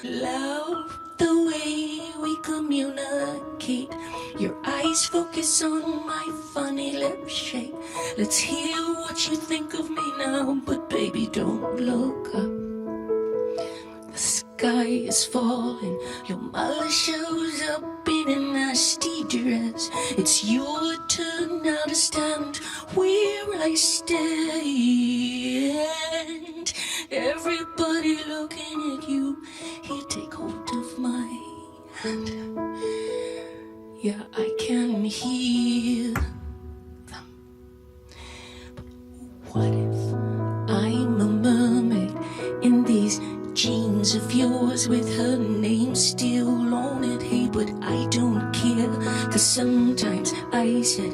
Love the way we communicate. Your eyes focus on my funny lip shape. Let's hear what you think of me now, but baby, don't look up. The sky is falling. Your mother shows up in a nasty dress. It's your turn now to stand where I stand. Everybody looking at you. Here, take hold of my hand. Yeah, I can hear them. What if I'm a mermaid in these jeans of yours with her name still on it? Hey, but I don't care, 'cause sometimes I said,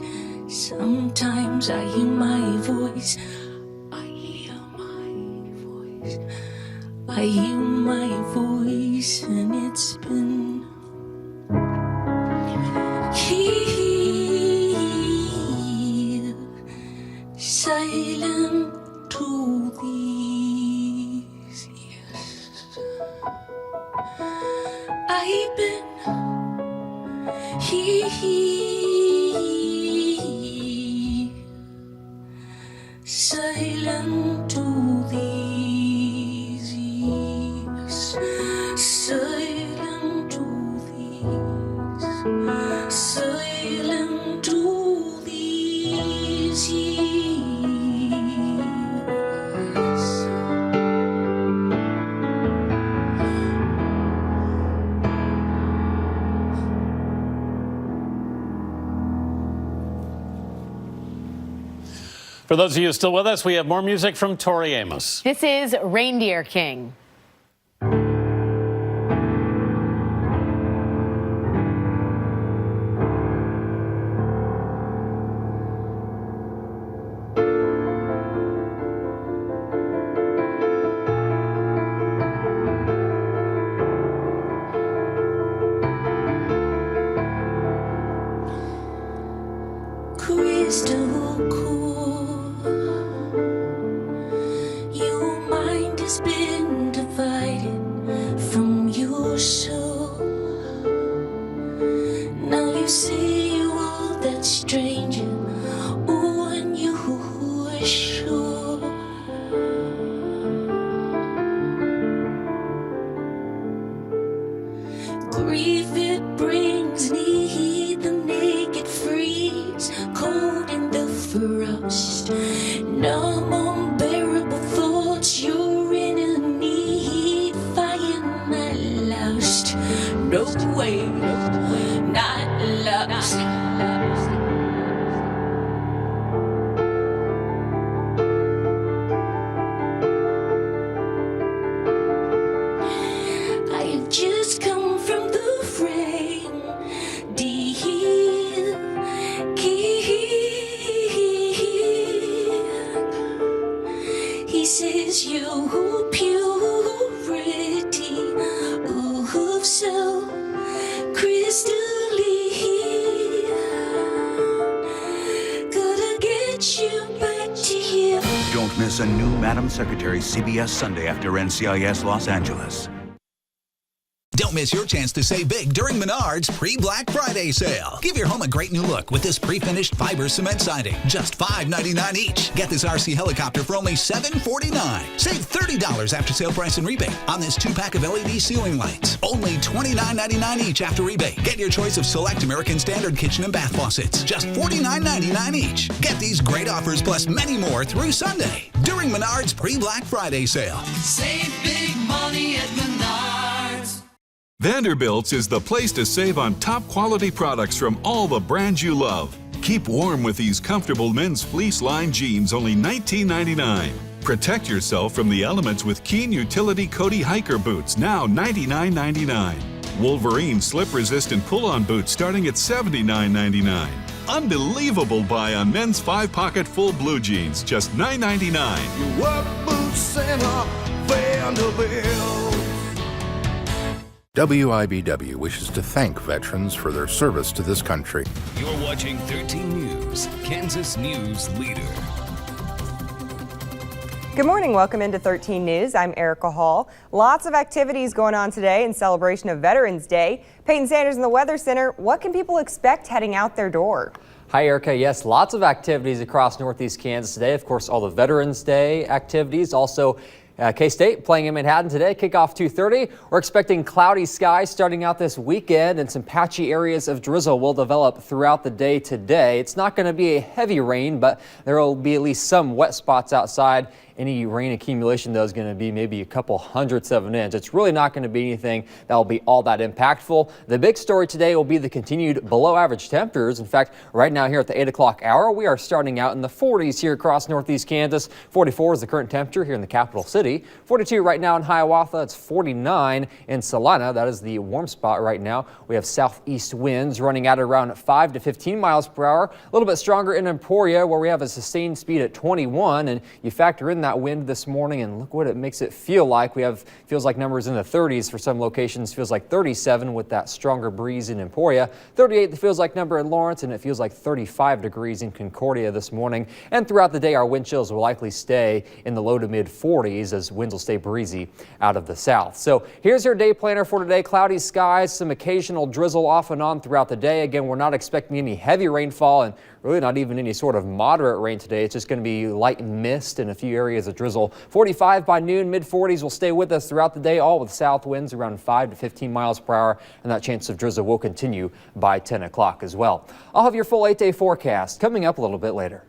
sometimes I hear my voice. I hear my voice. I hear my voice, and it's been here, silent to these years. I've been here, silent to these years, silent to these, silent to these years. For those of you still with us, we have more music from Tori Amos. This is Reindeer King. Crystal cool, your mind has been divided from your soul. Now you see all that stranger when you were sure. Grief it brings me, the naked freeze, cold in the frost. Numb, unbearable thoughts, your inner need, find at last. No way, not lost. I have just come from the frame, dear king. He says your purity of soul, crystalline, gotta get you back to you. Don't miss a new Madam Secretary CBS Sunday after NCIS Los Angeles. Don't miss your chance to save big during Menards pre-Black Friday sale. Give your home a great new look with this pre-finished fiber cement siding. Just $5.99 each. Get this RC helicopter for only $7.49. Save $30 after sale price and rebate on this 2-pack of LED ceiling lights. Only $29.99 each after rebate. Get your choice of select American Standard kitchen and bath faucets. Just $49.99 each. Get these great offers plus many more through Sunday during Menards pre-Black Friday sale. Save big money at Menards. Vanderbilt's is the place to save on top quality products from all the brands you love. Keep warm with these comfortable men's fleece-lined jeans, only $19.99. Protect yourself from the elements with Keen Utility Cody Hiker boots, now $99.99. Wolverine slip-resistant pull-on boots starting at $79.99. Unbelievable buy on men's 5-pocket full blue jeans, just $9.99. Your work boots center, Vanderbilt. WIBW wishes to thank veterans for their service to this country. You're watching 13 News, Kansas News Leader. Good morning. Welcome into 13 News. I'm Erica Hall. Lots of activities going on today in celebration of Veterans Day. Peyton Sanders in the Weather Center. What can people expect heading out their door? Hi, Erica. Yes, lots of activities across Northeast Kansas today. Of course, all the Veterans Day activities. Also, K-State playing in Manhattan today, kickoff 2:30. We're expecting cloudy skies starting out this weekend, and some patchy areas of drizzle will develop throughout the day today. It's not going to be a heavy rain, but there will be at least some wet spots outside. Any rain accumulation, though, is going to be maybe a couple hundredths of an inch. It's really not going to be anything that will be all that impactful. The big story today will be the continued below average temperatures. In fact, right now here at the 8 o'clock hour, we are starting out in the 40s here across Northeast Kansas. 44 is the current temperature here in the capital city. 42 right now in Hiawatha. It's 49 in Salina. That is the warm spot right now. We have southeast winds running at around 5 to 15 miles per hour. A little bit stronger in Emporia, where we have a sustained speed at 21. And you factor in that wind this morning, and look what it makes it feel like. Feels like numbers in the 30s for some locations. Feels like 37 with that stronger breeze in Emporia. 38 the feels like number in Lawrence, and it feels like 35 degrees in Concordia this morning. And throughout the day, our wind chills will likely stay in the low to mid 40s as winds will stay breezy out of the south. So here's your day planner for today. Cloudy skies, some occasional drizzle off and on throughout the day. Again, we're not expecting any heavy rainfall and really not even any sort of moderate rain today. It's just going to be light mist in a few areas of drizzle. 45 by noon, mid 40s will stay with us throughout the day, all with south winds around 5 to 15 miles per hour, and that chance of drizzle will continue by 10 o'clock as well. I'll have your full 8-day forecast coming up a little bit later.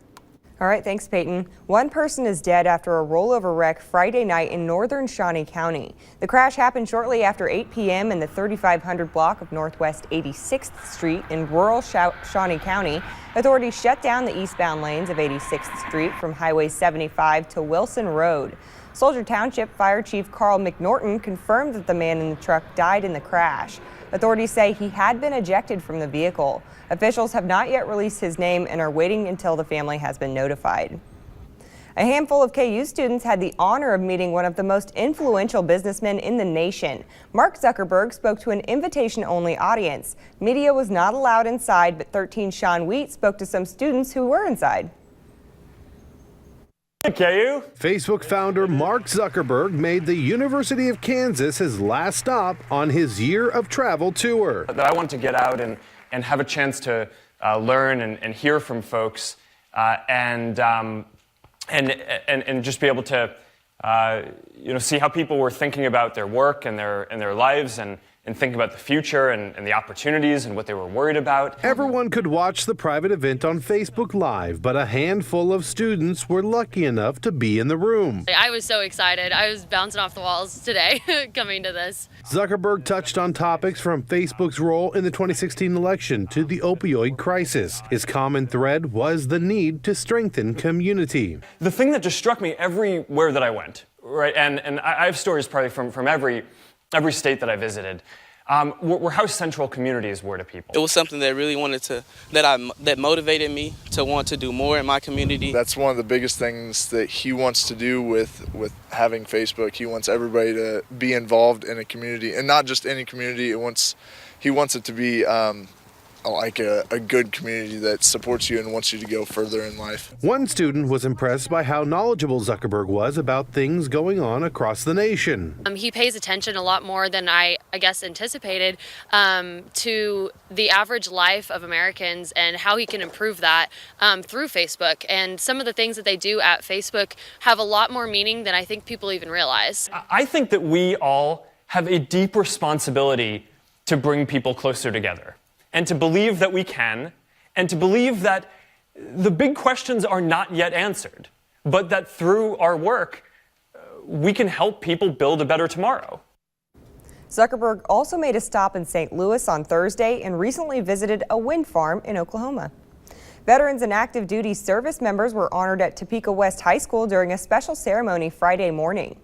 All right, thanks, Peyton. One person is dead after a rollover wreck Friday night in northern Shawnee County. The crash happened shortly after 8 p.m. in the 3500 block of Northwest 86th Street in rural Shawnee County. Authorities shut down the eastbound lanes of 86th Street from Highway 75 to Wilson Road. Soldier Township Fire Chief Carl McNorton confirmed that the man in the truck died in the crash. Authorities say he had been ejected from the vehicle. Officials have not yet released his name and are waiting until the family has been notified. A handful of KU students had the honor of meeting one of the most influential businessmen in the nation. Mark Zuckerberg spoke to an invitation-only audience. Media was not allowed inside, but 13 Sean Wheat spoke to some students who were inside. KU? Facebook founder Mark Zuckerberg made the University of Kansas his last stop on his year of travel tour. I want to get out and have a chance to learn and hear from folks and just be able to see how people were thinking about their work and their lives and thinking about the future and the opportunities and what they were worried about. Everyone could watch the private event on Facebook Live, but a handful of students were lucky enough to be in the room. I was so excited. I was bouncing off the walls today coming to this. Zuckerberg touched on topics from Facebook's role in the 2016 election to the opioid crisis. His common thread was the need to strengthen community. The thing that just struck me everywhere that I went, right, and I have stories probably from every state that I visited, were how central communities were to people. It was something that really that motivated me to want to do more in my community. That's one of the biggest things that he wants to do with having Facebook. He wants everybody to be involved in a community, and not just any community. He wants it to be like a good community that supports you and wants you to go further in life. One student was impressed by how knowledgeable Zuckerberg was about things going on across the nation. He pays attention a lot more than I guess anticipated to the average life of Americans and how he can improve that through Facebook. And some of the things that they do at Facebook have a lot more meaning than I think people even realize. I think that we all have a deep responsibility to bring people closer together, and to believe that we can, and to believe that the big questions are not yet answered, but that through our work, we can help people build a better tomorrow. Zuckerberg also made a stop in St. Louis on Thursday and recently visited a wind farm in Oklahoma. Veterans and active duty service members were honored at Topeka West High School during a special ceremony Friday morning.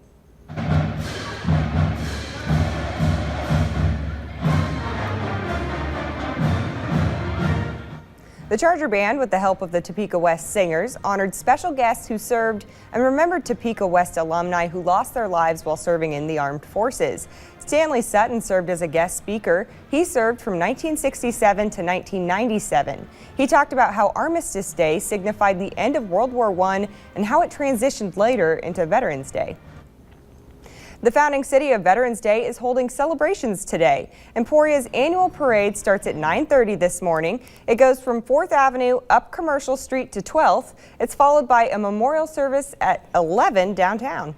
The Charger Band, with the help of the Topeka West Singers, honored special guests who served and remembered Topeka West alumni who lost their lives while serving in the armed forces. Stanley Sutton served as a guest speaker. He served from 1967 to 1997. He talked about how Armistice Day signified the end of World War I and how it transitioned later into Veterans Day. The founding city of Veterans Day is holding celebrations today. Emporia's annual parade starts at 9:30 this morning. It goes from 4th Avenue up Commercial Street to 12th. It's followed by a memorial service at 11 downtown.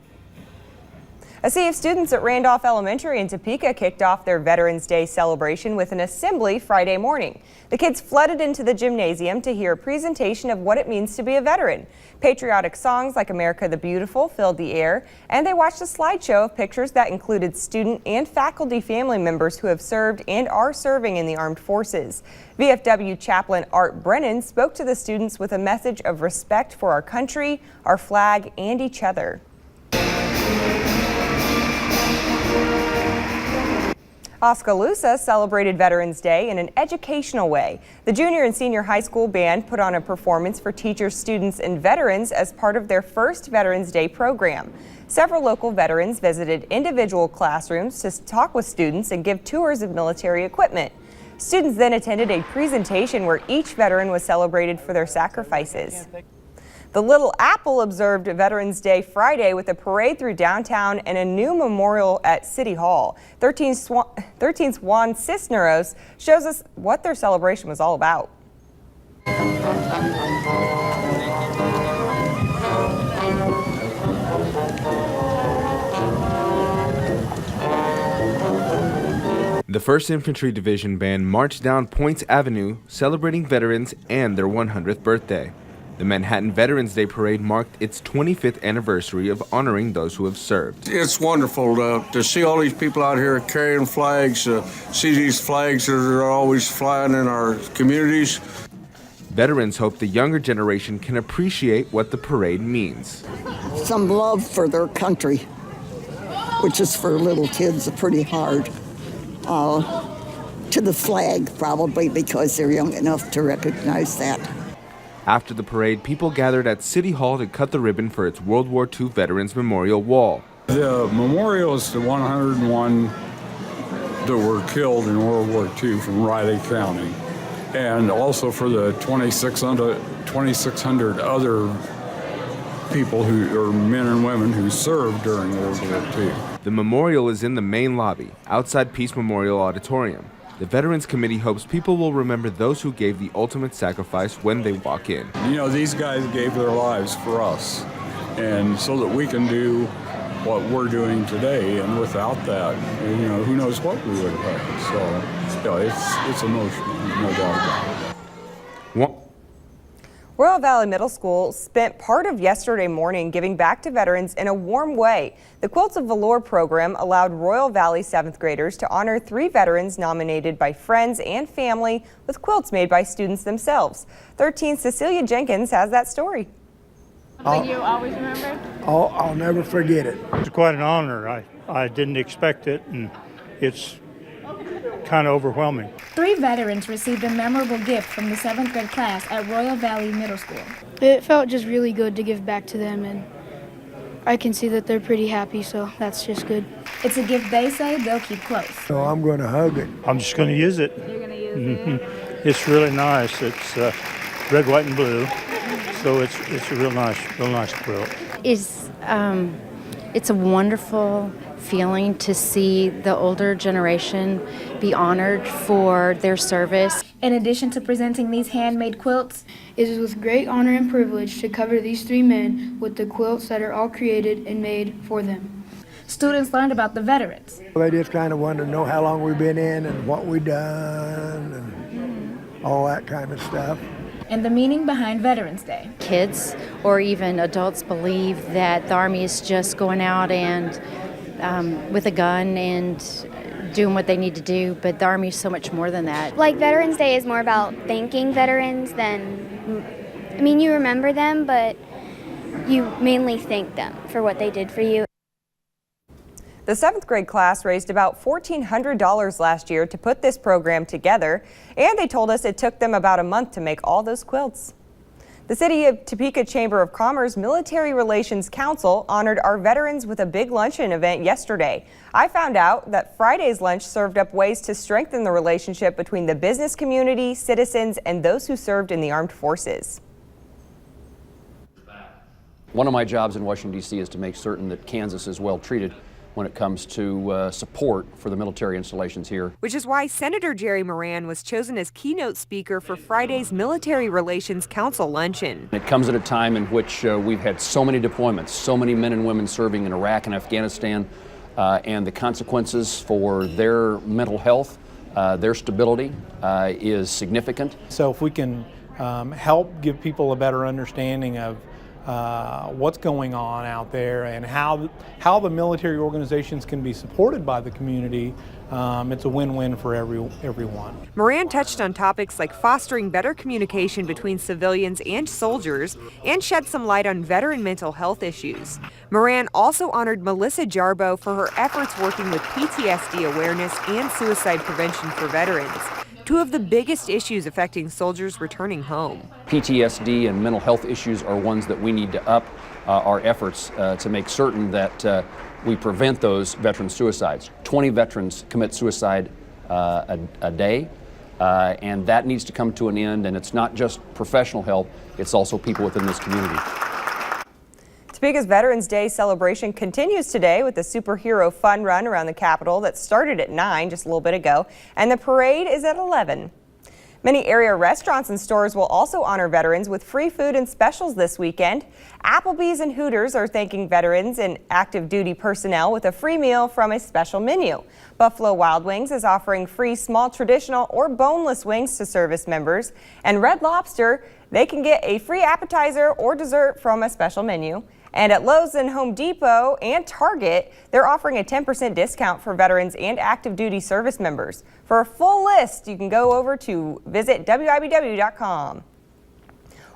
A sea of students at Randolph Elementary in Topeka kicked off their Veterans Day celebration with an assembly Friday morning. The kids flooded into the gymnasium to hear a presentation of what it means to be a veteran. Patriotic songs like America the Beautiful filled the air, and they watched a slideshow of pictures that included student and faculty family members who have served and are serving in the armed forces. VFW chaplain Art Brennan spoke to the students with a message of respect for our country, our flag, and each other. Oskaloosa celebrated Veterans Day in an educational way. The junior and senior high school band put on a performance for teachers, students, and veterans as part of their first Veterans Day program. Several local veterans visited individual classrooms to talk with students and give tours of military equipment. Students then attended a presentation where each veteran was celebrated for their sacrifices. The Little Apple observed Veterans Day Friday with a parade through downtown and a new memorial at City Hall. 13's Juan Cisneros shows us what their celebration was all about. The 1st Infantry Division Band marched down Points Avenue, celebrating veterans and their 100th birthday. The Manhattan Veterans Day Parade marked its 25th anniversary of honoring those who have served. It's wonderful to see all these people out here carrying flags, see these flags that are always flying in our communities. Veterans hope the younger generation can appreciate what the parade means. Some love for their country, which is for little kids pretty hard. To the flag, probably, because they're young enough to recognize that. After the parade, people gathered at City Hall to cut the ribbon for its World War II Veterans Memorial Wall. The memorial is the 101 that were killed in World War II from Riley County, and also for the 2,600 other people who are men and women who served during World War II. The memorial is in the main lobby, outside Peace Memorial Auditorium. The Veterans Committee hopes people will remember those who gave the ultimate sacrifice when they walk in. You know, these guys gave their lives for us, and so that we can do what we're doing today, and without that, you know, who knows what we would have had. So, yeah, it's emotional, no doubt about it. Royal Valley Middle School spent part of yesterday morning giving back to veterans in a warm way. The Quilts of Velour program allowed Royal Valley 7th graders to honor 3 veterans nominated by friends and family with quilts made by students themselves. 13's Cecilia Jenkins has that story. Something you always remember? I'll never forget it. It's quite an honor. I didn't expect it, and it's kind of overwhelming. 3 veterans received a memorable gift from the 7th grade class at Royal Valley Middle School. It felt just really good to give back to them, and I can see that they're pretty happy, so that's just good. It's a gift they say they'll keep close. So I'm going to hug it. I'm just going to use it. You're going to use it? It's really nice. It's red, white, and blue, so it's a real nice quilt. It's a wonderful feeling to see the older generation be honored for their service. In addition to presenting these handmade quilts, it is with great honor and privilege to cover these 3 men with the quilts that are all created and made for them. Students learned about the veterans. They just kind of wanted to know how long we've been in and what we've done and all that kind of stuff. And the meaning behind Veterans Day. Kids or even adults believe that the Army is just going out and with a gun and doing what they need to do, but the Army is so much more than that. Like Veterans Day is more about thanking veterans than, I mean, you remember them, but you mainly thank them for what they did for you. The 7th grade class raised about $1,400 last year to put this program together, and they told us it took them about a month to make all those quilts. The City of Topeka Chamber of Commerce Military Relations Council honored our veterans with a big luncheon event yesterday. I found out that Friday's lunch served up ways to strengthen the relationship between the business community, citizens, and those who served in the armed forces. One of my jobs in Washington, D.C. is to make certain that Kansas is well treated when it comes to support for the military installations here. Which is why Senator Jerry Moran was chosen as keynote speaker for Friday's Military Relations Council luncheon. It comes at a time in which we've had so many deployments, so many men and women serving in Iraq and Afghanistan, and the consequences for their mental health, their stability is significant. So if we can help give people a better understanding of what's going on out there and how the military organizations can be supported by the community, it's a win-win for everyone. Moran touched on topics like fostering better communication between civilians and soldiers and shed some light on veteran mental health issues. Moran also honored Melissa Jarbo for her efforts working with PTSD awareness and suicide prevention for veterans, two of the biggest issues affecting soldiers returning home. PTSD and mental health issues are ones that we need to up our efforts to make certain that we prevent those veteran suicides. 20 veterans commit suicide a day, and that needs to come to an end, and it's not just professional help, it's also people within this community. Topeka's Veterans Day celebration continues today with the superhero fun run around the Capitol that started at 9 just a little bit ago, and the parade is at 11. Many area restaurants and stores will also honor veterans with free food and specials this weekend. Applebee's and Hooters are thanking veterans and active duty personnel with a free meal from a special menu. Buffalo Wild Wings is offering free small traditional or boneless wings to service members, and Red Lobster, they can get a free appetizer or dessert from a special menu. And at Lowe's and Home Depot and Target, they're offering a 10% discount for veterans and active duty service members. For a full list, you can go over to visit WIBW.com.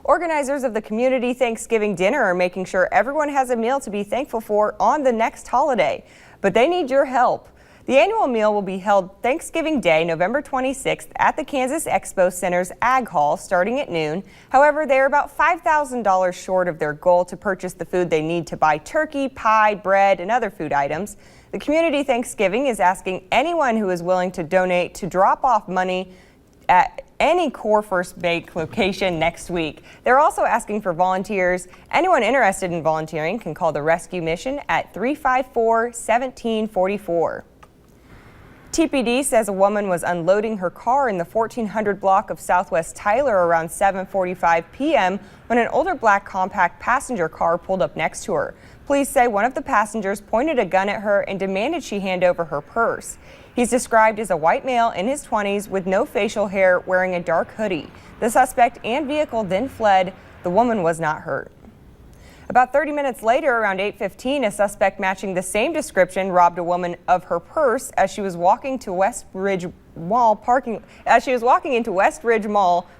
Organizers of the Community Thanksgiving Dinner are making sure everyone has a meal to be thankful for on the next holiday, but they need your help. The annual meal will be held Thanksgiving Day, November 26th at the Kansas Expo Center's Ag Hall starting at noon. However, they are about $5,000 short of their goal to purchase the food they need to buy turkey, pie, bread, and other food items. The Community Thanksgiving is asking anyone who is willing to donate to drop off money at any Core First Bake location next week. They're also asking for volunteers. Anyone interested in volunteering can call the rescue mission at 354-1744. TPD says a woman was unloading her car in the 1400 block of Southwest Tyler around 7:45 p.m. when an older black compact passenger car pulled up next to her. Police say one of the passengers pointed a gun at her and demanded she hand over her purse. He's described as a white male in his 20s with no facial hair, wearing a dark hoodie. The suspect and vehicle then fled. The woman was not hurt. About 30 minutes later, around 8:15, a suspect matching the same description robbed a woman of her purse as she was walking into West Ridge Mall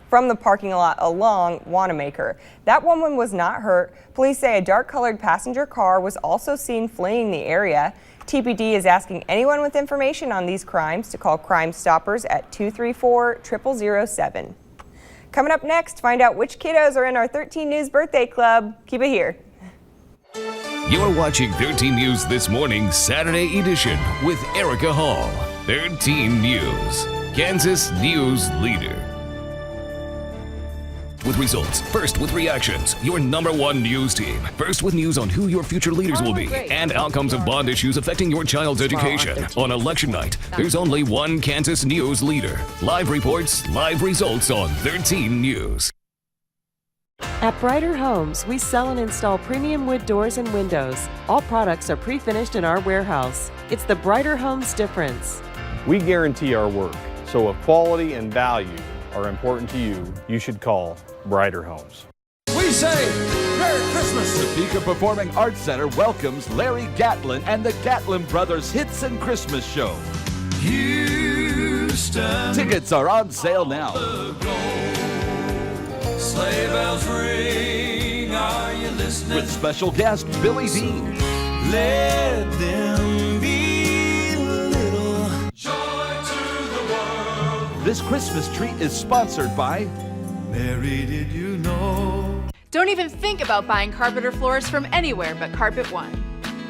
from the parking lot along Wanamaker. That woman was not hurt. Police say a dark-colored passenger car was also seen fleeing the area. TPD is asking anyone with information on these crimes to call Crime Stoppers at 234-0007. Coming up next, find out which kiddos are in our 13 News Birthday Club. Keep it here. You're watching 13 News This Morning, Saturday edition with Erica Hall. 13 News, Kansas News Leader. With results, first with reactions, your #1 news team. First with news on who your future leaders will be and outcomes of bond issues affecting your child's education. On election night, there's only one Kansas News Leader. Live reports, live results on 13 News. At Brighter Homes, we sell and install premium wood doors and windows. All products are pre-finished in our warehouse. It's the Brighter Homes difference. We guarantee our work, so if quality and value are important to you, you should call Brighter Homes. We say Merry Christmas! Topeka Performing Arts Center welcomes Larry Gatlin and the Gatlin Brothers Hits and Christmas Show. Houston. Tickets are on sale now. Sleigh bells ring, are you listening? With special guest Billy Dean. Let them be This Christmas treat is sponsored by Mary, did you know? Don't even think about buying carpet or floors from anywhere but Carpet One.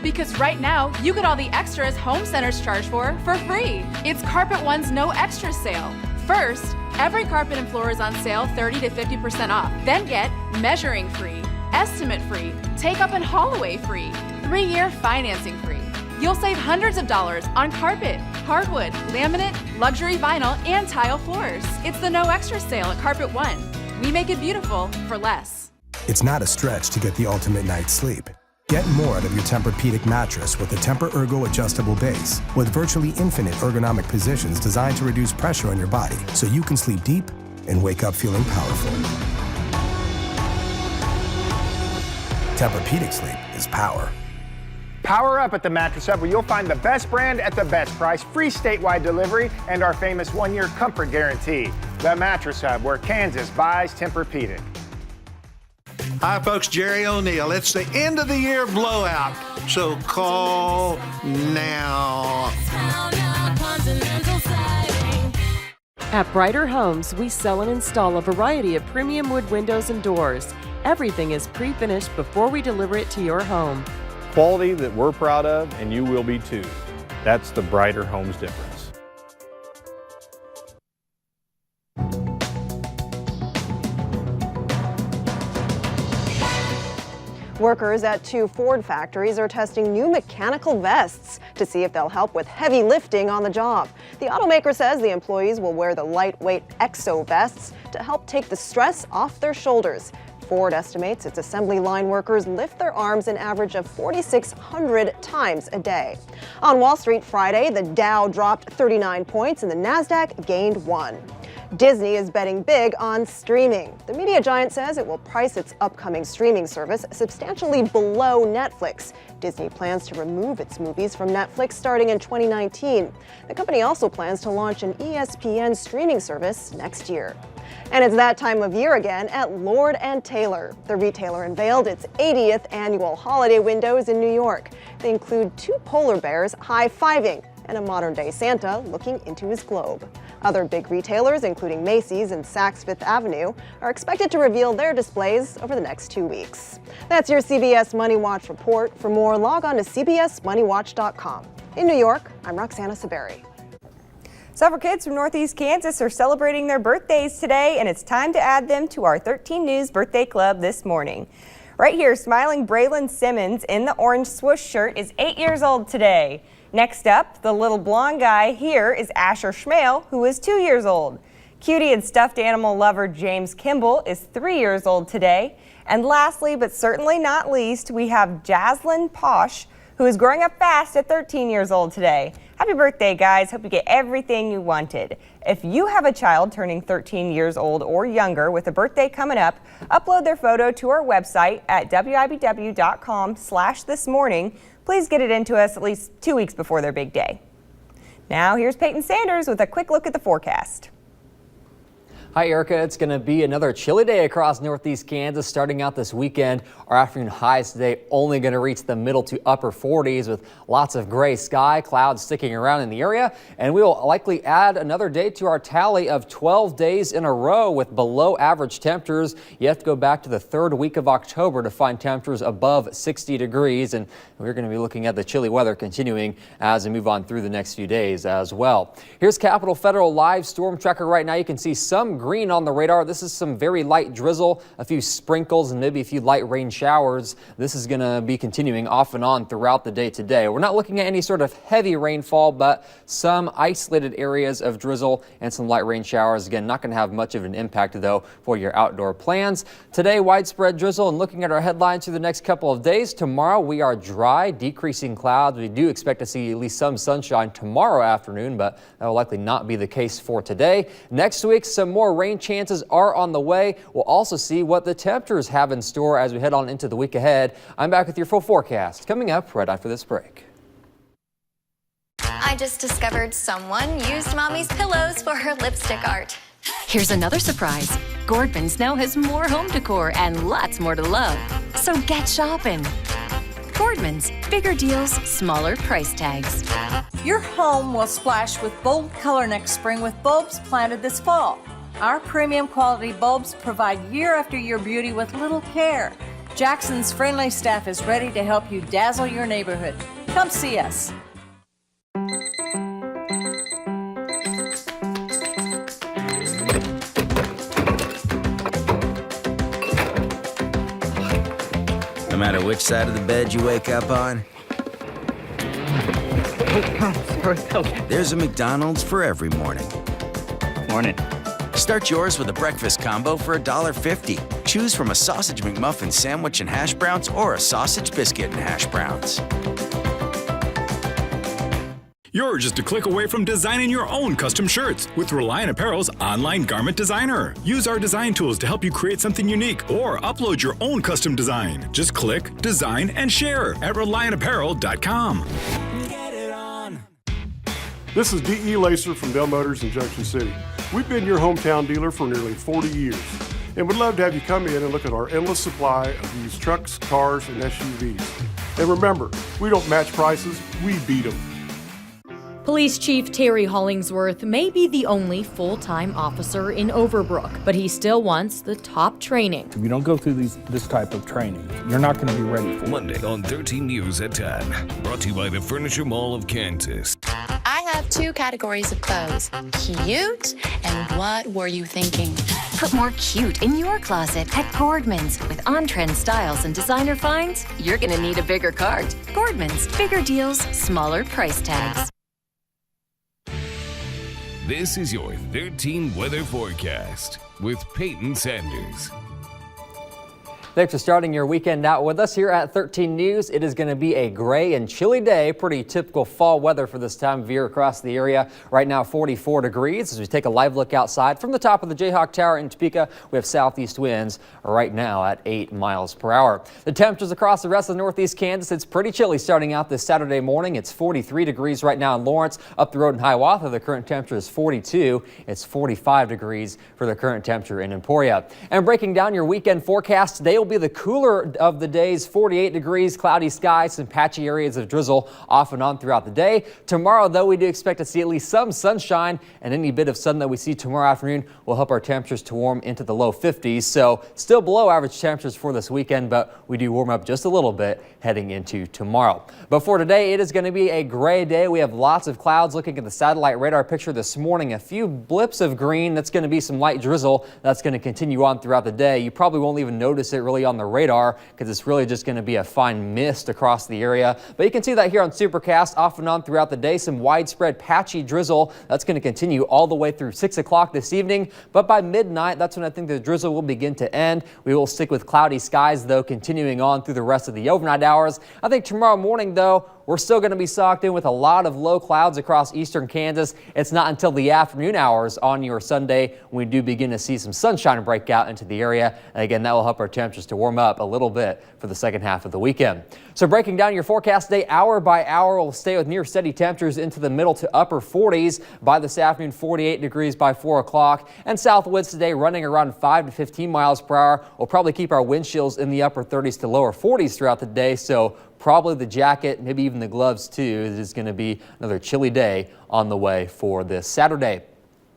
Because right now, you get all the extras home centers charge for free. It's Carpet One's no extra sale. First, every carpet and floor is on sale 30 to 50% off. Then get measuring free, estimate free, take up and haul away free, 3-year financing free. You'll save hundreds of dollars on carpet, hardwood, laminate, luxury vinyl, and tile floors. It's the no extra sale at Carpet One. We make it beautiful for less. It's not a stretch to get the ultimate night's sleep. Get more out of your Tempur-Pedic mattress with the Tempur-Ergo adjustable base, with virtually infinite ergonomic positions designed to reduce pressure on your body so you can sleep deep and wake up feeling powerful. Tempur-Pedic sleep is power. Power up at the Mattress Hub, where you'll find the best brand at the best price, free statewide delivery, and our famous 1-year comfort guarantee. The Mattress Hub, where Kansas buys Tempur-Pedic. Hi, folks. Jerry O'Neill. It's the end of the year blowout, so call now. At Brighter Homes, we sell and install a variety of premium wood windows and doors. Everything is pre-finished before we deliver it to your home. Quality that we're proud of, and you will be too. That's the Brighter Homes difference. Workers at 2 Ford factories are testing new mechanical vests to see if they'll help with heavy lifting on the job. The automaker says the employees will wear the lightweight Exo vests to help take the stress off their shoulders. Ford estimates its assembly line workers lift their arms an average of 4,600 times a day. On Wall Street Friday, the Dow dropped 39 points and the Nasdaq gained 1. Disney is betting big on streaming. The media giant says it will price its upcoming streaming service substantially below Netflix. Disney plans to remove its movies from Netflix starting in 2019. The company also plans to launch an ESPN streaming service next year. And it's that time of year again at Lord & Taylor. The retailer unveiled its 80th annual holiday windows in New York. They include 2 polar bears high-fiving and a modern-day Santa looking into his globe. Other big retailers, including Macy's and Saks Fifth Avenue, are expected to reveal their displays over the next 2 weeks. That's your CBS Money Watch report. For more, log on to cbsmoneywatch.com. In New York, I'm Roxana Saberi. Several kids from Northeast Kansas are celebrating their birthdays today, and it's time to add them to our 13 News Birthday Club this morning. Right here, smiling Braylon Simmons in the orange swoosh shirt is 8 years old today. Next up, the little blonde guy here is Asher Schmale, who is 2 years old. Cutie and stuffed animal lover James Kimball is 3 years old today. And lastly, but certainly not least, we have Jaslyn Posh, who is growing up fast at 13 years old today. Happy birthday, guys. Hope you get everything you wanted. If you have a child turning 13 years old or younger with a birthday coming up, upload their photo to our website at wibw.com/thismorning. Please get it into us at least 2 weeks before their big day. Now here's Peyton Sanders with a quick look at the forecast. Hi, Erica. It's going to be another chilly day across Northeast Kansas starting out this weekend. Our afternoon highs today only going to reach the middle to upper 40s with lots of gray sky, clouds sticking around in the area. And we will likely add another day to our tally of 12 days in a row with below average temperatures. You have to go back to the 3rd week of October to find temperatures above 60 degrees. And we're going to be looking at the chilly weather continuing as we move on through the next few days as well. Here's Capitol Federal Live Storm Tracker right now. You can see some green on the radar. This is some very light drizzle, a few sprinkles, and maybe a few light rain showers. This is going to be continuing off and on throughout the day today. We're not looking at any sort of heavy rainfall, but some isolated areas of drizzle and some light rain showers. Again, not going to have much of an impact, though, for your outdoor plans. Today, widespread drizzle, and looking at our headlines through the next couple of days. Tomorrow, we are dry, decreasing clouds. We do expect to see at least some sunshine tomorrow afternoon, but that will likely not be the case for today. Next week, some more rain chances are on the way. We'll also see what the temperatures have in store as we head on into the week ahead. I'm back with your full forecast coming up right after this break. I just discovered someone used Mommy's pillows for her lipstick art. Here's another surprise. Gordman's now has more home decor and lots more to love. So get shopping. Gordman's, bigger deals, smaller price tags. Your home will splash with bold color next spring with bulbs planted this fall. Our premium quality bulbs provide year after year beauty with little care. Jackson's friendly staff is ready to help you dazzle your neighborhood. Come see us. No matter which side of the bed you wake up on, there's a McDonald's for every morning. Morning. Start yours with a breakfast combo for $1.50. Choose from a sausage McMuffin sandwich and hash browns or a sausage biscuit and hash browns. You're just a click away from designing your own custom shirts with Reliant Apparel's online garment designer. Use our design tools to help you create something unique or upload your own custom design. Just click, design, and share at ReliantApparel.com. This is D.E. Lacer from Dell Motors in Junction City. We've been your hometown dealer for nearly 40 years and would love to have you come in and look at our endless supply of used trucks, cars, and SUVs. And remember, we don't match prices, we beat them. Police Chief Terry Hollingsworth may be the only full-time officer in Overbrook, but he still wants the top training. If you don't go through this type of training, you're not going to be ready for it. Monday on 13 News at 10. Brought to you by the Furniture Mall of Kansas. I have two categories of clothes, cute and what were you thinking? Put more cute in your closet at Gordman's. With on-trend styles and designer finds, you're going to need a bigger cart. Gordman's, bigger deals, smaller price tags. This is your 13 weather forecast with Peyton Sanders. Thanks for starting your weekend out with us here at 13 News. It is going to be a gray and chilly day. Pretty typical fall weather for this time of year across the area. Right now, 44 degrees. As we take a live look outside from the top of the Jayhawk Tower in Topeka, we have southeast winds right now at 8 miles per hour. The temperatures across the rest of northeast Kansas, it's pretty chilly starting out this Saturday morning. It's 43 degrees right now in Lawrence. Up the road in Hiawatha, the current temperature is 42. It's 45 degrees for the current temperature in Emporia. And breaking down your weekend forecast, today will be the cooler of the days, 48 degrees, cloudy skies, some patchy areas of drizzle off and on throughout the day. Tomorrow, though, we do expect to see at least some sunshine, and any bit of sun that we see tomorrow afternoon will help our temperatures to warm into the low 50s. So still below average temperatures for this weekend, but we do warm up just a little bit heading into tomorrow. But for today, it is going to be a gray day. We have lots of clouds. Looking at the satellite radar picture this morning, a few blips of green. That's going to be some light drizzle. That's going to continue on throughout the day. You probably won't even notice it really on the radar because it's really just going to be a fine mist across the area. But you can see that here on Supercast off and on throughout the day. Some widespread patchy drizzle. That's going to continue all the way through 6 o'clock this evening. But by midnight, that's when I think the drizzle will begin to end. We will stick with cloudy skies, though, continuing on through the rest of the overnight hours. I think tomorrow morning, though, we're still going to be socked in with a lot of low clouds across eastern Kansas. It's not until the afternoon hours on your Sunday when we do begin to see some sunshine break out into the area. And again, that will help our temperatures to warm up a little bit for the second half of the weekend. So breaking down your forecast today, hour by hour, we'll stay with near steady temperatures into the middle to upper 40s. By this afternoon, 48 degrees by 4 o'clock. And south winds today running around 5 to 15 miles per hour. We'll probably keep our wind chills in the upper 30s to lower 40s throughout the day. So probably the jacket, maybe even the gloves too. It is going to be another chilly day on the way for this Saturday.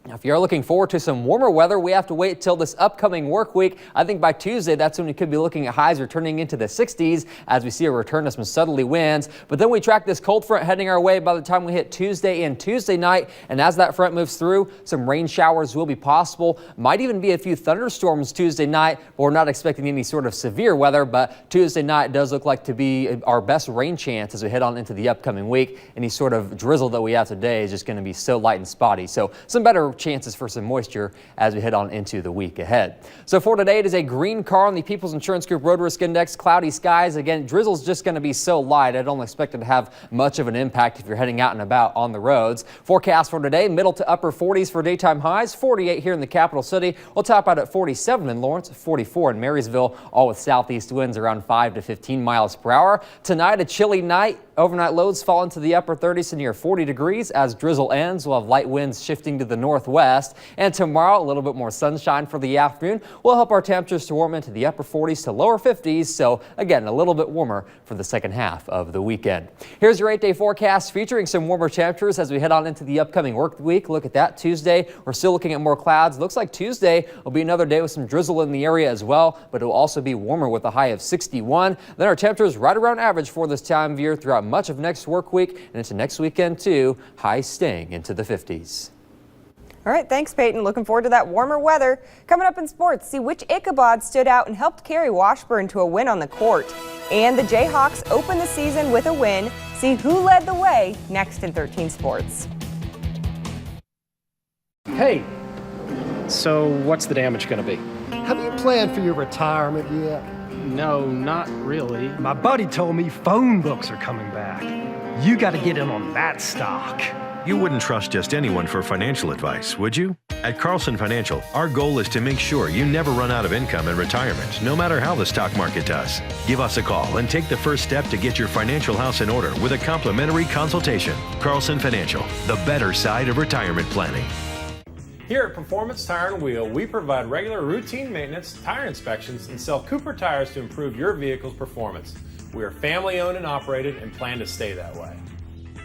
Now, if you're looking forward to some warmer weather, we have to wait till this upcoming work week. I think by Tuesday, that's when we could be looking at highs returning into the 60s as we see a return of some southerly winds. But then we track this cold front heading our way by the time we hit Tuesday and Tuesday night. And as that front moves through, some rain showers will be possible. Might even be a few thunderstorms Tuesday night, but we're not expecting any sort of severe weather. But Tuesday night does look like to be our best rain chance as we head on into the upcoming week. Any sort of drizzle that we have today is just going to be so light and spotty. So some better chances for some moisture as we head on into the week ahead. So for today, it is a green car on the People's Insurance Group Road Risk Index. Cloudy skies. Again, drizzle's just going to be so light. I don't expect it to have much of an impact if you're heading out and about on the roads. Forecast for today, middle to upper 40s for daytime highs. 48 here in the capital city. We'll top out at 47 in Lawrence, 44 in Marysville, all with southeast winds around 5 to 15 miles per hour. Tonight, a chilly night. Overnight lows fall into the upper 30s to near 40 degrees. As drizzle ends, we'll have light winds shifting to the northwest. And tomorrow, a little bit more sunshine for the afternoon will help our temperatures to warm into the upper 40s to lower 50s. So again, a little bit warmer for the second half of the weekend. Here's your 8-day forecast featuring some warmer temperatures as we head on into the upcoming work week. Look at that. Tuesday, we're still looking at more clouds. Looks like Tuesday will be another day with some drizzle in the area as well, but it will also be warmer with a high of 61. Then our temperatures right around average for this time of year throughout much of next work week and into next weekend too. Highs staying into the 50s. All right, thanks, Peyton. Looking forward to that warmer weather. Coming up in sports, see which Ichabod stood out and helped carry Washburn to a win on the court. And the Jayhawks open the season with a win. See who led the way next in 13 Sports. Hey, so what's the damage going to be? Have you planned for your retirement yet? No, not really. My buddy told me phone books are coming back. You got to get in on that stock. You wouldn't trust just anyone for financial advice, would you? At Carlson Financial, our goal is to make sure you never run out of income in retirement, no matter how the stock market does. Give us a call and take the first step to get your financial house in order with a complimentary consultation. Carlson Financial, the better side of retirement planning. Here at Performance Tire and Wheel, we provide regular routine maintenance, tire inspections, and sell Cooper tires to improve your vehicle's performance. We are family owned and operated and plan to stay that way.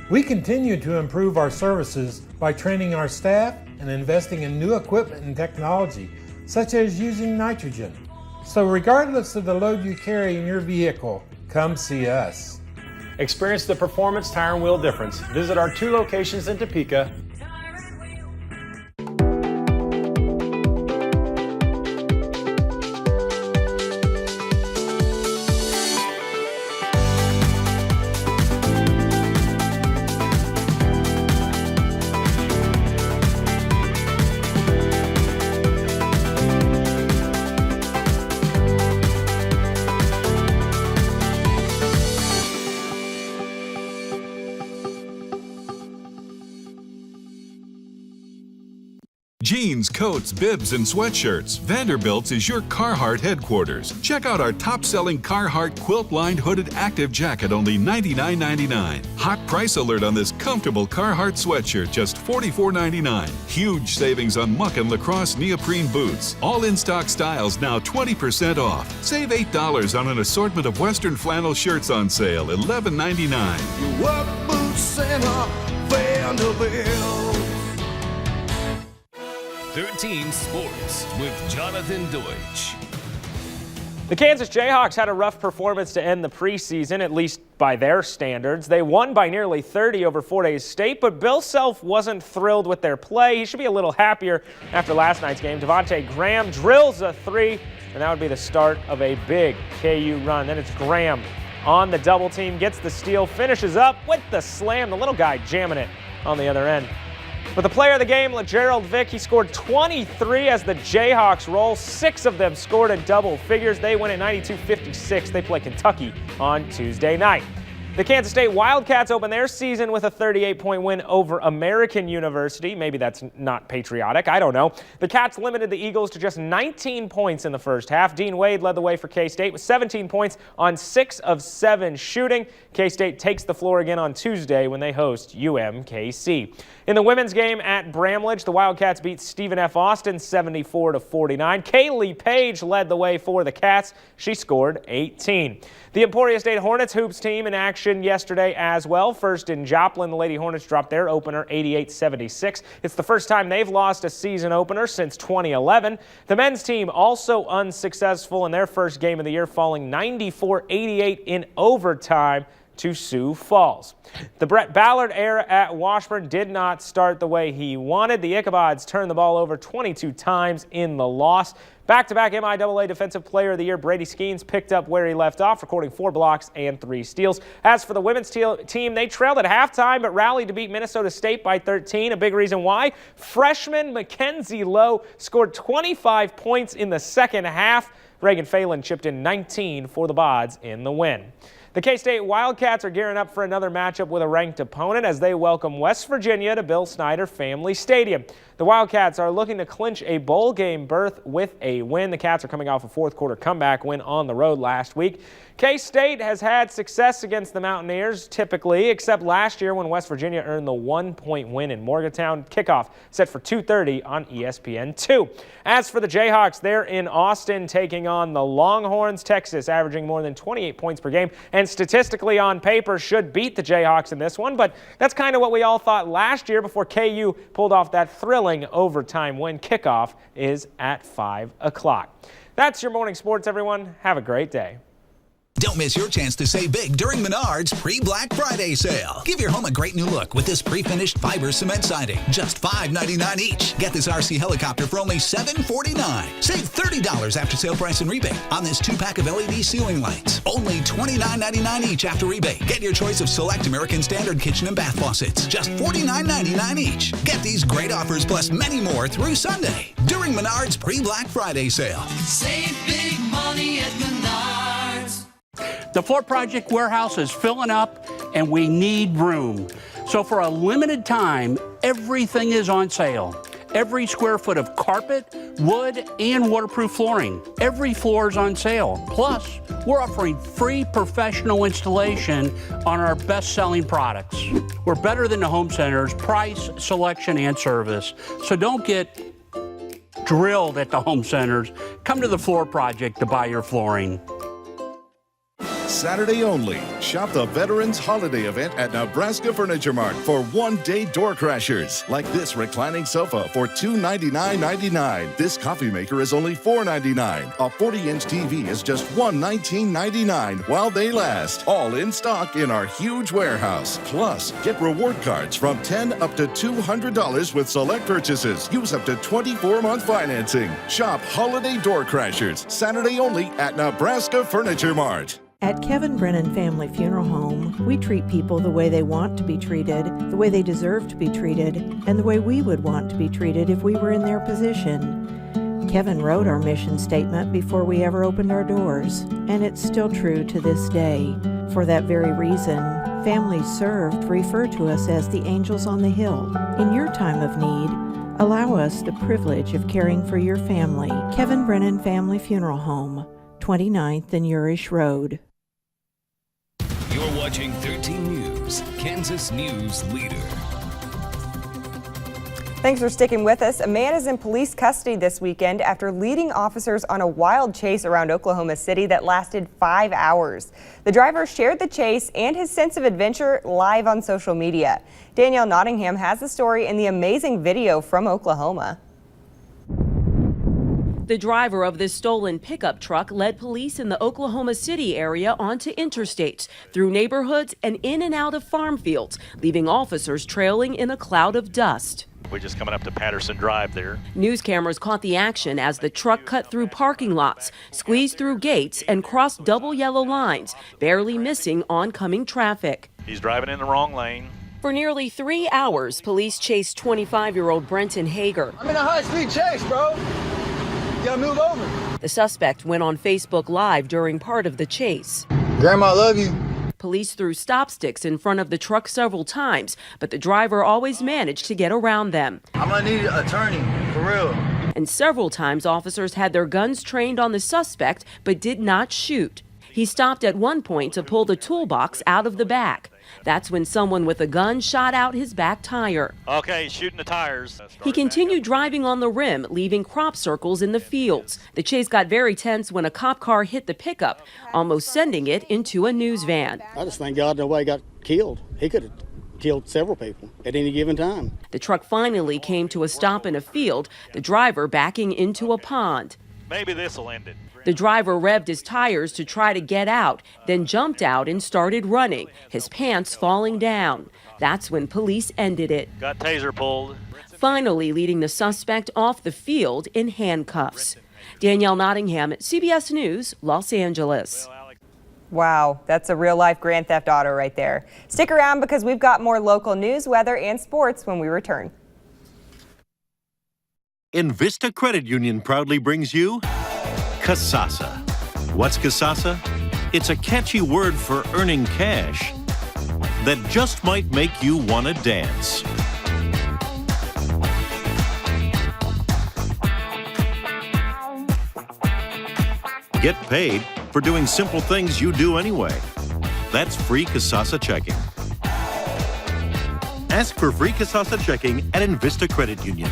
We continue to improve our services by training our staff and investing in new equipment and technology, such as using nitrogen. So regardless of the load you carry in your vehicle, come see us. Experience the Performance Tire and Wheel difference. Visit our 2 locations in Topeka. Jeans, coats, bibs, and sweatshirts. Vanderbilt's is your Carhartt headquarters. Check out our top-selling Carhartt quilt-lined hooded active jacket, only $99.99. Hot price alert on this comfortable Carhartt sweatshirt, just $44.99. Huge savings on muck and lacrosse neoprene boots. All in-stock styles now 20% off. Save $8 on an assortment of Western flannel shirts on sale, $11.99. Your work boots center, Vanderbilt. 13 Sports with Jonathan Deutsch. The Kansas Jayhawks had a rough performance to end the preseason, at least by their standards. They won by nearly 30 over Fort Hays State, but Bill Self wasn't thrilled with their play. He should be a little happier after last night's game. Devontae Graham drills a 3, and that would be the start of a big KU run. Then it's Graham on the double team, gets the steal, finishes up with the slam. The little guy jamming it on the other end. But the player of the game, LaGerald Vick, he scored 23 as the Jayhawks roll. 6 of them scored in double figures. They win at 92-56. They play Kentucky on Tuesday night. The Kansas State Wildcats open their season with a 38-point win over American University. Maybe that's not patriotic. I don't know. The Cats limited the Eagles to just 19 points in the first half. Dean Wade led the way for K-State with 17 points on 6 of 7 shooting. K-State takes the floor again on Tuesday when they host UMKC. In the women's game at Bramlage, the Wildcats beat Stephen F. Austin 74-49. Kaylee Page led the way for the Cats. She scored 18. The Emporia State Hornets hoops team in action yesterday as well. First in Joplin, the Lady Hornets dropped their opener 88-76. It's the first time they've lost a season opener since 2011. The men's team also unsuccessful in their first game of the year, falling 94-88 in overtime to Sioux Falls. The Brett Ballard era at Washburn did not start the way he wanted. The Ichabods turned the ball over 22 times in the loss. Back-to-back MIAA Defensive Player of the Year, Brady Skeens picked up where he left off, recording 4 blocks and 3 steals. As for the women's team, they trailed at halftime but rallied to beat Minnesota State by 13. A big reason why, freshman Mackenzie Lowe scored 25 points in the second half. Reagan Phelan chipped in 19 for the Bods in the win. The K-State Wildcats are gearing up for another matchup with a ranked opponent as they welcome West Virginia to Bill Snyder Family Stadium. The Wildcats are looking to clinch a bowl game berth with a win. The Cats are coming off a fourth-quarter comeback win on the road last week. K-State has had success against the Mountaineers typically, except last year when West Virginia earned the 1-point win in Morgantown. Kickoff set for 2:30 on ESPN2. As for the Jayhawks, they're in Austin taking on the Longhorns. Texas averaging more than 28 points per game and statistically on paper should beat the Jayhawks in this one, but that's kind of what we all thought last year before KU pulled off that thrilling overtime win. Kickoff is at 5 o'clock. That's your morning sports, everyone. Have a great day. Don't miss your chance to save big during Menards pre-Black Friday sale. Give your home a great new look with this pre-finished fiber cement siding. Just $5.99 each. Get this RC helicopter for only $7.49. Save $30 after sale price and rebate on this 2-pack of LED ceiling lights. Only $29.99 each after rebate. Get your choice of select American Standard kitchen and bath faucets. Just $49.99 each. Get these great offers plus many more through Sunday during Menards pre-Black Friday sale. Save big money at Menards. The Floor Project warehouse is filling up and we need room. So for a limited time, everything is on sale. Every square foot of carpet, wood, and waterproof flooring. Every floor is on sale. Plus, we're offering free professional installation on our best-selling products. We're better than the home centers, price, selection, and service. So don't get drilled at the home centers. Come to the Floor Project to buy your flooring. Saturday only. Shop the Veterans Holiday Event at Nebraska Furniture Mart for one-day door crashers. Like this reclining sofa for $299.99. This coffee maker is only $4.99. A 40-inch TV is just $119.99 while they last. All in stock in our huge warehouse. Plus, get reward cards from $10 up to $200 with select purchases. Use up to 24-month financing. Shop Holiday Door Crashers. Saturday only at Nebraska Furniture Mart. At Kevin Brennan Family Funeral Home, we treat people the way they want to be treated, the way they deserve to be treated, and the way we would want to be treated if we were in their position. Kevin wrote our mission statement before we ever opened our doors, and it's still true to this day. For that very reason, families served refer to us as the angels on the hill. In your time of need, allow us the privilege of caring for your family. Kevin Brennan Family Funeral Home, 29th and Urish Road. You're watching 13 News, Kansas News Leader. Thanks for sticking with us. A man is in police custody this weekend after leading officers on a wild chase around Oklahoma City that lasted 5 hours. The driver shared the chase and his sense of adventure live on social media. Danielle Nottingham has the story in the amazing video from Oklahoma. The driver of this stolen pickup truck led police in the Oklahoma City area onto interstates, through neighborhoods, and in and out of farm fields, leaving officers trailing in a cloud of dust. We're just coming up to Patterson Drive there. News cameras caught the action as the truck cut through parking lots, squeezed through gates, and crossed double yellow lines, barely missing oncoming traffic. He's driving in the wrong lane. For nearly 3 hours, police chased 25-year-old Brenton Hager. I'm in a high-speed chase, bro. You gotta move over. The suspect went on Facebook Live during part of the chase. Grandma, I love you. Police threw stop sticks in front of the truck several times, but the driver always managed to get around them. I'm gonna need an attorney, for real. And several times officers had their guns trained on the suspect, but did not shoot. He stopped at one point to pull the toolbox out of the back. That's when someone with a gun shot out his back tire. Okay, he's shooting the tires. He continued driving on the rim, leaving crop circles in the fields. The chase got very tense when a cop car hit the pickup, almost sending it into a news van. I just thank God nobody got killed. He could have killed several people at any given time. The truck finally came to a stop in a field, the driver backing into a pond. Maybe this will end it. The driver revved his tires to try to get out, then jumped out and started running, his pants falling down. That's when police ended it. Got taser pulled. Finally leading the suspect off the field in handcuffs. Danielle Nottingham, CBS News, Los Angeles. Wow, that's a real-life Grand Theft Auto right there. Stick around because we've got more local news, weather, and sports when we return. Invista Credit Union proudly brings you Kasasa. What's Kasasa? It's a catchy word for earning cash that just might make you want to dance. Get paid for doing simple things you do anyway. That's free Kasasa checking. Ask for free Kasasa checking at Invista Credit Union.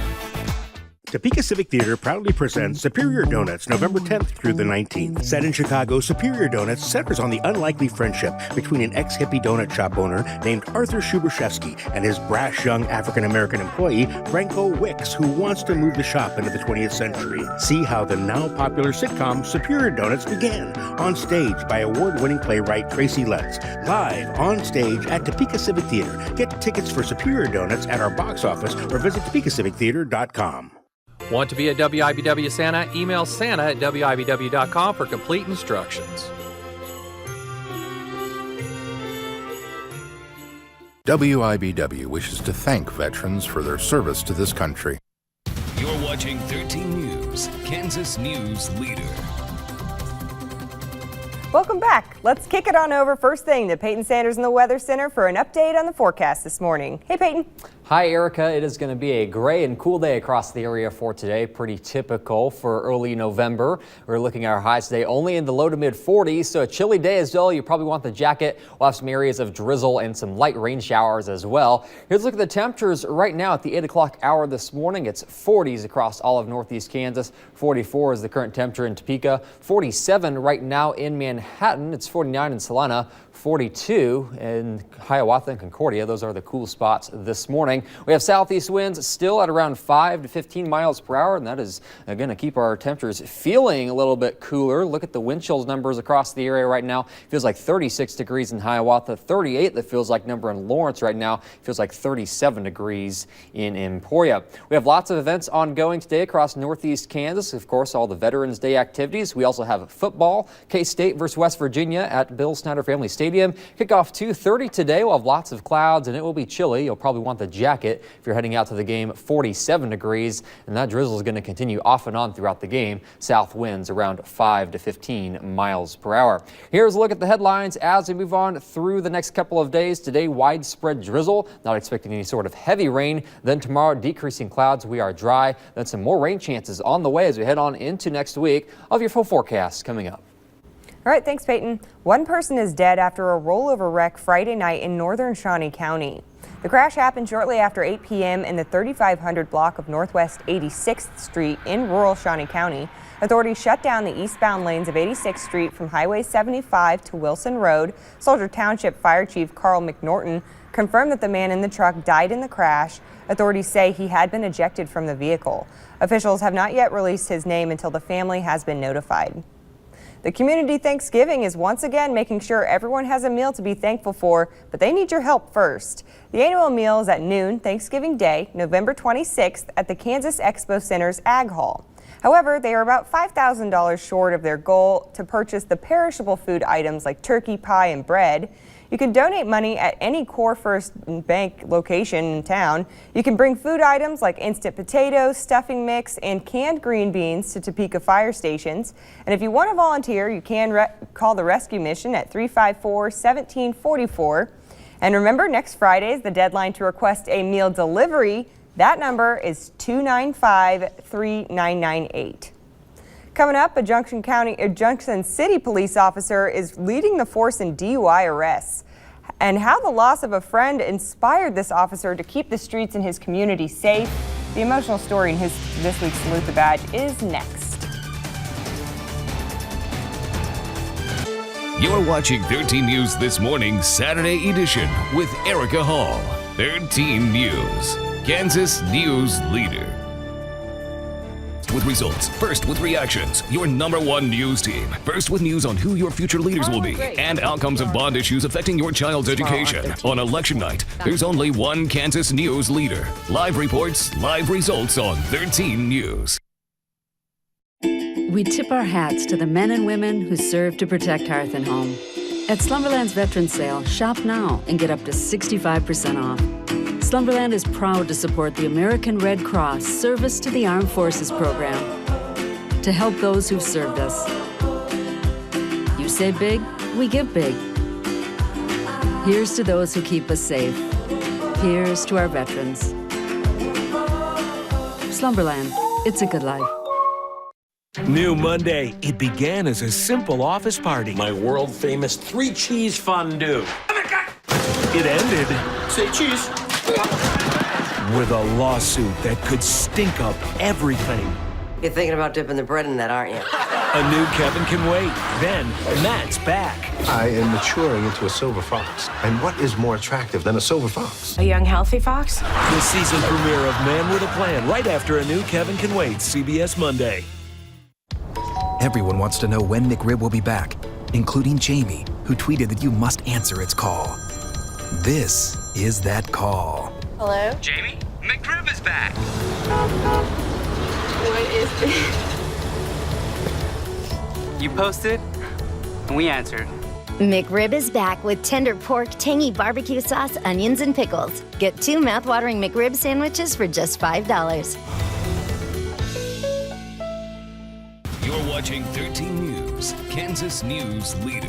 Topeka Civic Theater proudly presents Superior Donuts November 10th through the 19th. Set in Chicago, Superior Donuts centers on the unlikely friendship between an ex-hippie donut shop owner named Arthur Shubershevsky and his brash young African-American employee, Franco Wicks, who wants to move the shop into the 20th century. See how the now popular sitcom Superior Donuts began, on stage by award-winning playwright Tracy Letts, live on stage at Topeka Civic Theater. Get tickets for Superior Donuts at our box office or visit topekacivictheater.com. Want to be a WIBW Santa? Email santa@wibw.com for complete instructions. WIBW wishes to thank veterans for their service to this country. You're watching 13 News, Kansas News Leader. Welcome back. Let's kick it on over first thing to Peyton Sanders in the Weather Center for an update on the forecast this morning. Hey, Peyton. Hi, Erica. It is going to be a gray and cool day across the area for today. Pretty typical for early November. We're looking at our highs today only in the low to mid 40s, so a chilly day as well. You probably want the jacket. We'll have some areas of drizzle and some light rain showers as well. Here's a look at the temperatures right now at the 8 o'clock hour this morning. It's 40s across all of northeast Kansas. 44 is the current temperature in Topeka. 47 right now in Manhattan. It's 49 in Salina. 42 in Hiawatha and Concordia. Those are the cool spots this morning. We have southeast winds still at around 5 to 15 miles per hour, and that is going to keep our temperatures feeling a little bit cooler. Look at the wind chills numbers across the area right now. It feels like 36 degrees in Hiawatha, 38 that feels like number in Lawrence right now. It feels like 37 degrees in Emporia. We have lots of events ongoing today across northeast Kansas. Of course, all the Veterans Day activities. We also have football, K-State versus West Virginia at Bill Snyder Family Stadium. Kickoff 2:30 today. We'll have lots of clouds and it will be chilly. You'll probably want the jacket if you're heading out to the game. 47 degrees, and that drizzle is going to continue off and on throughout the game. South winds around 5 to 15 miles per hour. Here's a look at the headlines as we move on through the next couple of days. Today, widespread drizzle. Not expecting any sort of heavy rain. Then tomorrow, decreasing clouds. We are dry. Then some more rain chances on the way as we head on into next week. Of your full forecast coming up. All right, thanks, Peyton. One person is dead after a rollover wreck Friday night in northern Shawnee County. The crash happened shortly after 8 p.m. in the 3500 block of Northwest 86th Street in rural Shawnee County. Authorities shut down the eastbound lanes of 86th Street from Highway 75 to Wilson Road. Soldier Township Fire Chief Carl McNorton confirmed that the man in the truck died in the crash. Authorities say he had been ejected from the vehicle. Officials have not yet released his name until the family has been notified. The Community Thanksgiving is once again making sure everyone has a meal to be thankful for, but they need your help first. The annual meal is at noon Thanksgiving Day, November 26th at the Kansas Expo Center's Ag Hall. However, they are about $5,000 short of their goal to purchase the perishable food items like turkey, pie, and bread. You can donate money at any Core First Bank location in town. You can bring food items like instant potatoes, stuffing mix, and canned green beans to Topeka fire stations. And if you want to volunteer, you can call the rescue mission at 354-1744. And remember, next Friday is the deadline to request a meal delivery. That number is 295-3998. Coming up, a Junction City police officer is leading the force in DUI arrests, and how the loss of a friend inspired this officer to keep the streets in his community safe. The emotional story in this week's Salute the Badge is next. You're watching 13 News This Morning, Saturday edition with Erica Hall. 13 News, Kansas News Leader. With results, first with reactions, your #1 news team. First with news on who your future leaders will be and outcomes of bond issues affecting your child's education. On election night, there's only one Kansas News Leader. Live reports, live results on 13 News. We tip our hats to the men and women who serve to protect Hearth and Home. At Slumberland's Veterans Sale, shop now and get up to 65% off. Slumberland is proud to support the American Red Cross Service to the Armed Forces program to help those who've served us. You save big, We give big. Here's to those who keep us safe. Here's to our veterans. Slumberland, it's a good life. New Monday. It began as a simple office party. My world-famous 3-cheese fondue. It ended... Say cheese. With a lawsuit that could stink up everything. You're thinking about dipping the bread in that, aren't you? A new Kevin Can Wait. Then Matt's back. I am maturing into a silver fox. And what is more attractive than a silver fox? A young, healthy fox? The season premiere of Man with a Plan right after a new Kevin Can Wait, CBS Monday. Everyone wants to know when McRib will be back, including Jamie, who tweeted that you must answer its call. This is that call. Hello? Jamie, McRib is back. What is this? You posted, and we answered. McRib is back with tender pork, tangy barbecue sauce, onions, and pickles. Get 2 mouthwatering McRib sandwiches for just $5. You're watching 13 News, Kansas News Leader.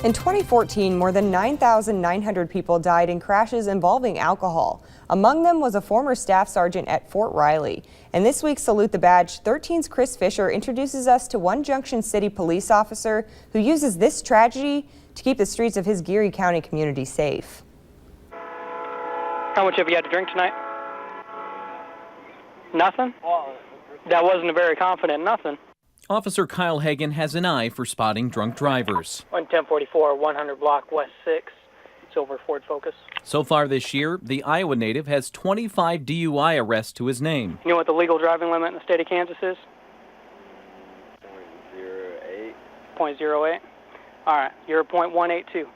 In 2014, more than 9,900 people died in crashes involving alcohol. Among them was a former staff sergeant at Fort Riley. And this week's Salute the Badge, 13's Chris Fisher introduces us to one Junction City police officer who uses this tragedy to keep the streets of his Geary County community safe. How much have you had to drink tonight? Nothing? That wasn't a very confident nothing. Officer Kyle Hagan has an eye for spotting drunk drivers. 1044, 100 block West 6, silver Ford Focus. So far this year, the Iowa native has 25 DUI arrests to his name. You know what the legal driving limit in the state of Kansas is? 0.08. 0.08? All right, you're at 0.182.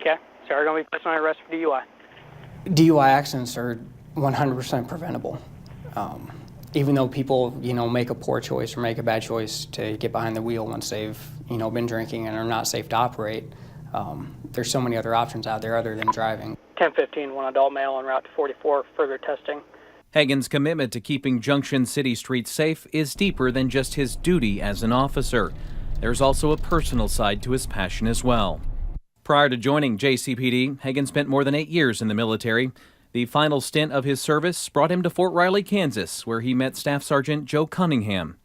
Okay, so we're going to be placing on arrest for DUI. DUI accidents are 100% preventable. Even though people, make a poor choice or make a bad choice to get behind the wheel once they've, been drinking and are not safe to operate, there's so many other options out there other than driving. 1015, one adult male en route to 44, further testing. Hagan's commitment to keeping Junction City streets safe is deeper than just his duty as an officer. There's also a personal side to his passion as well. Prior to joining JCPD, Hagan spent more than 8 years in the military. The final stint of his service brought him to Fort Riley, Kansas, where he met Staff Sergeant Joe Cunningham.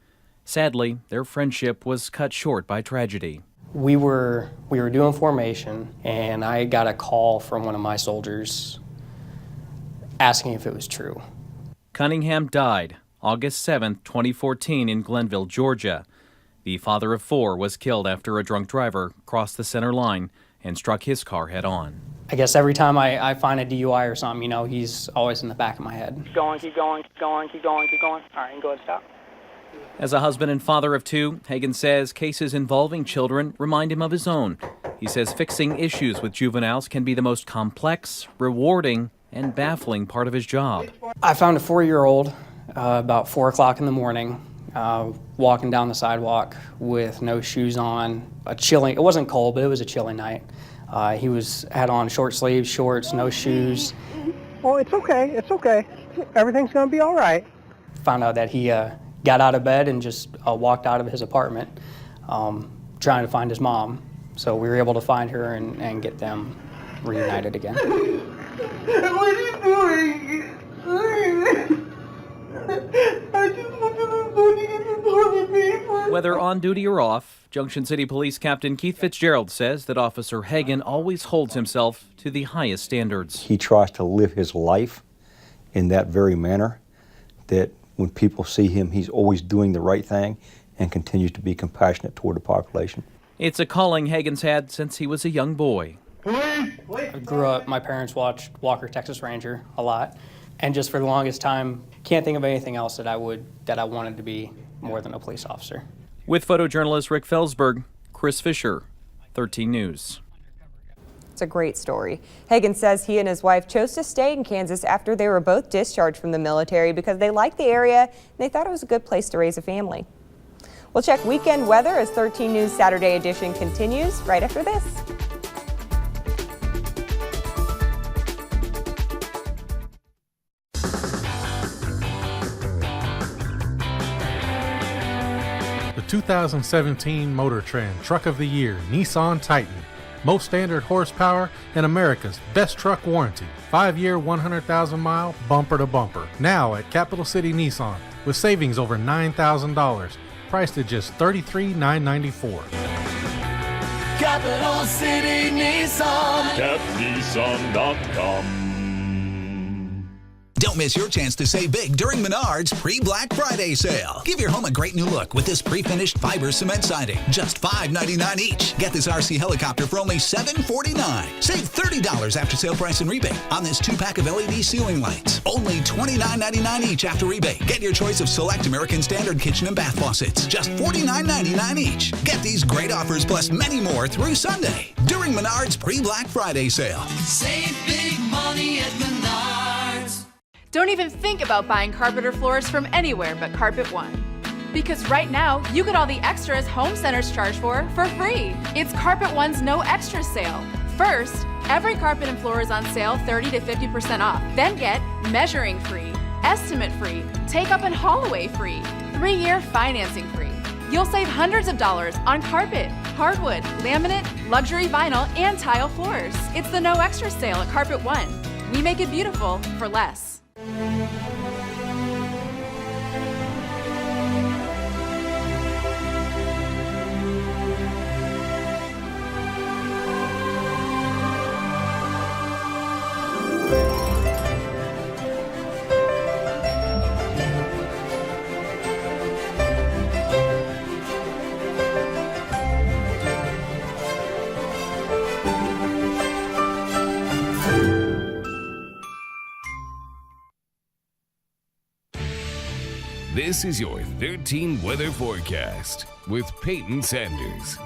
Sadly, their friendship was cut short by tragedy. We were doing formation, and I got a call from one of my soldiers asking if it was true. Cunningham died August 7, 2014 in Glenville, Georgia. The father of 4 was killed after a drunk driver crossed the center line and struck his car head-on. I guess every time I find a DUI or something, he's always in the back of my head. Keep going, keep going, keep going, keep going, keep going. All right, you can go ahead and stop. As a husband and father of 2, Hagan says cases involving children remind him of his own. He says fixing issues with juveniles can be the most complex, rewarding, and baffling part of his job. I found a 4-year-old about 4 o'clock in the morning, walking down the sidewalk with no shoes on. It wasn't cold, but it was a chilly night. He had on short sleeves, shorts, no shoes. Oh, it's okay. It's okay. Everything's going to be all right. Found out that he got out of bed and just walked out of his apartment trying to find his mom. So we were able to find her and get them reunited again. What are you doing? I just want to be. Whether on duty or off, Junction City Police Captain Keith Fitzgerald says that Officer Hagan always holds himself to the highest standards. He tries to live his life in that very manner, that when people see him, he's always doing the right thing and continues to be compassionate toward the population. It's a calling Hagan's had since he was a young boy. I grew up, my parents watched Walker, Texas Ranger a lot, and just for the longest time, can't think of anything else that I wanted to be more than a police officer. With photojournalist Rick Felsberg, Chris Fisher, 13 News. It's a great story. Hagan says he and his wife chose to stay in Kansas after they were both discharged from the military because they liked the area and they thought it was a good place to raise a family. We'll check weekend weather as 13 News Saturday edition continues right after this. The 2017 Motor Trend Truck of the Year, Nissan Titan. Most standard horsepower and America's best truck warranty. 5-year, 100,000-mile, bumper to bumper. Now at Capital City Nissan with savings over $9,000. Priced at just $33,994. Capital City Nissan. CapNissan.com. Don't miss your chance to save big during Menards pre-Black Friday sale. Give your home a great new look with this pre-finished fiber cement siding. Just $5.99 each. Get this RC helicopter for only $7.49. Save $30 after sale price and rebate on this 2-pack of LED ceiling lights. Only $29.99 each after rebate. Get your choice of select American Standard kitchen and bath faucets. Just $49.99 each. Get these great offers plus many more through Sunday during Menards pre-Black Friday sale. Save big money at Menards. Don't even think about buying carpet or floors from anywhere but Carpet One. Because right now, you get all the extras home centers charge for free. It's Carpet One's no extra sale. First, every carpet and floor is on sale 30 to 50% off. Then get measuring free, estimate free, take up and haul away free, 3-year financing free. You'll save hundreds of dollars on carpet, hardwood, laminate, luxury vinyl, and tile floors. It's the no extra sale at Carpet One. We make it beautiful for less. This is your 13 weather forecast with Peyton Sanders.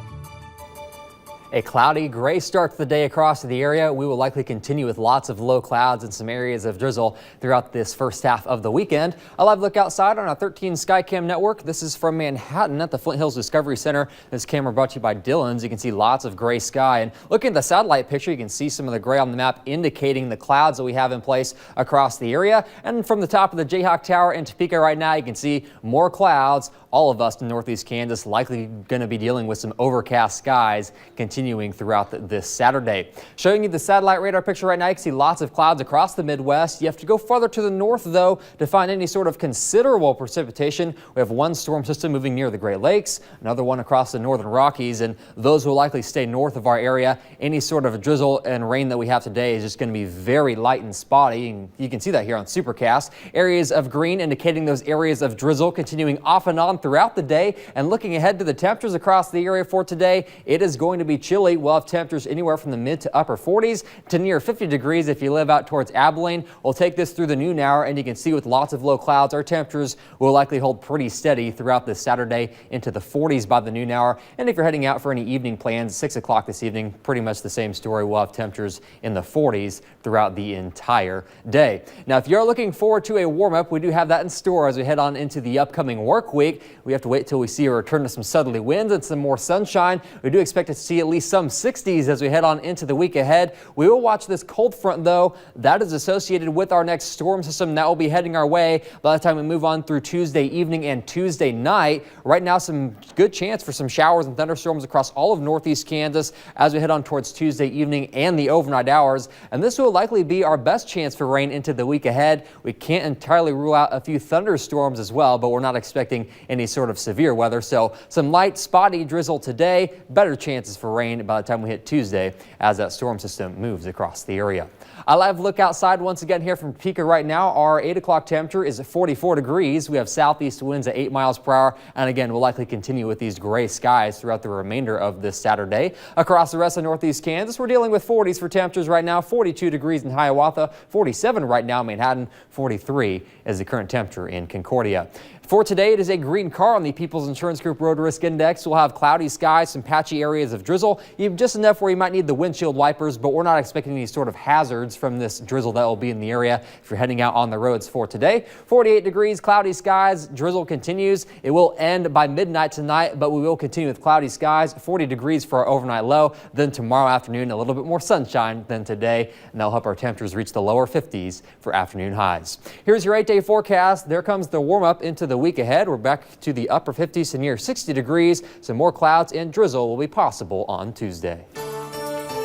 A cloudy, gray start to the day across the area. We will likely continue with lots of low clouds and some areas of drizzle throughout this first half of the weekend. A live look outside on our 13 Skycam network. This is from Manhattan at the Flint Hills Discovery Center. This camera brought to you by Dillon's. You can see lots of gray sky. And looking at the satellite picture, you can see some of the gray on the map indicating the clouds that we have in place across the area. And from the top of the Jayhawk Tower in Topeka right now, you can see more clouds. All of us in northeast Kansas likely going to be dealing with some overcast skies continuing throughout this Saturday. Showing you the satellite radar picture right now, you can see lots of clouds across the Midwest. You have to go farther to the north, though, to find any sort of considerable precipitation. We have one storm system moving near the Great Lakes, another one across the northern Rockies, and those will likely stay north of our area. Any sort of drizzle and rain that we have today is just going to be very light and spotty, and you can see that here on Supercast. Areas of green indicating those areas of drizzle continuing off and on throughout the day. And looking ahead to the temperatures across the area for today, it is going to be chilly. We'll have temperatures anywhere from the mid to upper 40s to near 50 degrees if you live out towards Abilene. We'll take this through the noon hour, and you can see with lots of low clouds, our temperatures will likely hold pretty steady throughout this Saturday into the 40s by the noon hour. And if you're heading out for any evening plans, 6 o'clock this evening, pretty much the same story. We'll have temperatures in the 40s throughout the entire day. Now, if you're looking forward to a warm-up, we do have that in store as we head on into the upcoming work week. We have to wait till we see a return to some southerly winds and some more sunshine. We do expect to see at least some 60s as we head on into the week ahead. We will watch this cold front, though. That is associated with our next storm system that will be heading our way by the time we move on through Tuesday evening and Tuesday night. Right now, some good chance for some showers and thunderstorms across all of northeast Kansas as we head on towards Tuesday evening and the overnight hours. And this will likely be our best chance for rain into the week ahead. We can't entirely rule out a few thunderstorms as well, but we're not expecting any sort of severe weather. So some light spotty drizzle today, better chances for rain by the time we hit Tuesday as that storm system moves across the area. A live look outside once again here from Topeka right now. Our 8 o'clock temperature is 44 degrees. We have southeast winds at 8 miles per hour. And again, we'll likely continue with these gray skies throughout the remainder of this Saturday. Across the rest of northeast Kansas, we're dealing with 40s for temperatures right now. 42 degrees in Hiawatha, 47 right now in Manhattan, 43 is the current temperature in Concordia. For today, it is a green car on the People's Insurance Group Road Risk Index. We'll have cloudy skies, some patchy areas of drizzle, even just enough where you might need the windshield wipers, but we're not expecting any sort of hazards from this drizzle that will be in the area if you're heading out on the roads for today. 48 degrees, cloudy skies, drizzle continues. It will end by midnight tonight, but we will continue with cloudy skies. 40 degrees for our overnight low. Then tomorrow afternoon, a little bit more sunshine than today, and that'll help our temperatures reach the lower 50s for afternoon highs. Here's your 8-day forecast. There comes the warm up into the the week ahead. We're back to the upper 50s to near 60 degrees. Some more clouds and drizzle will be possible on Tuesday.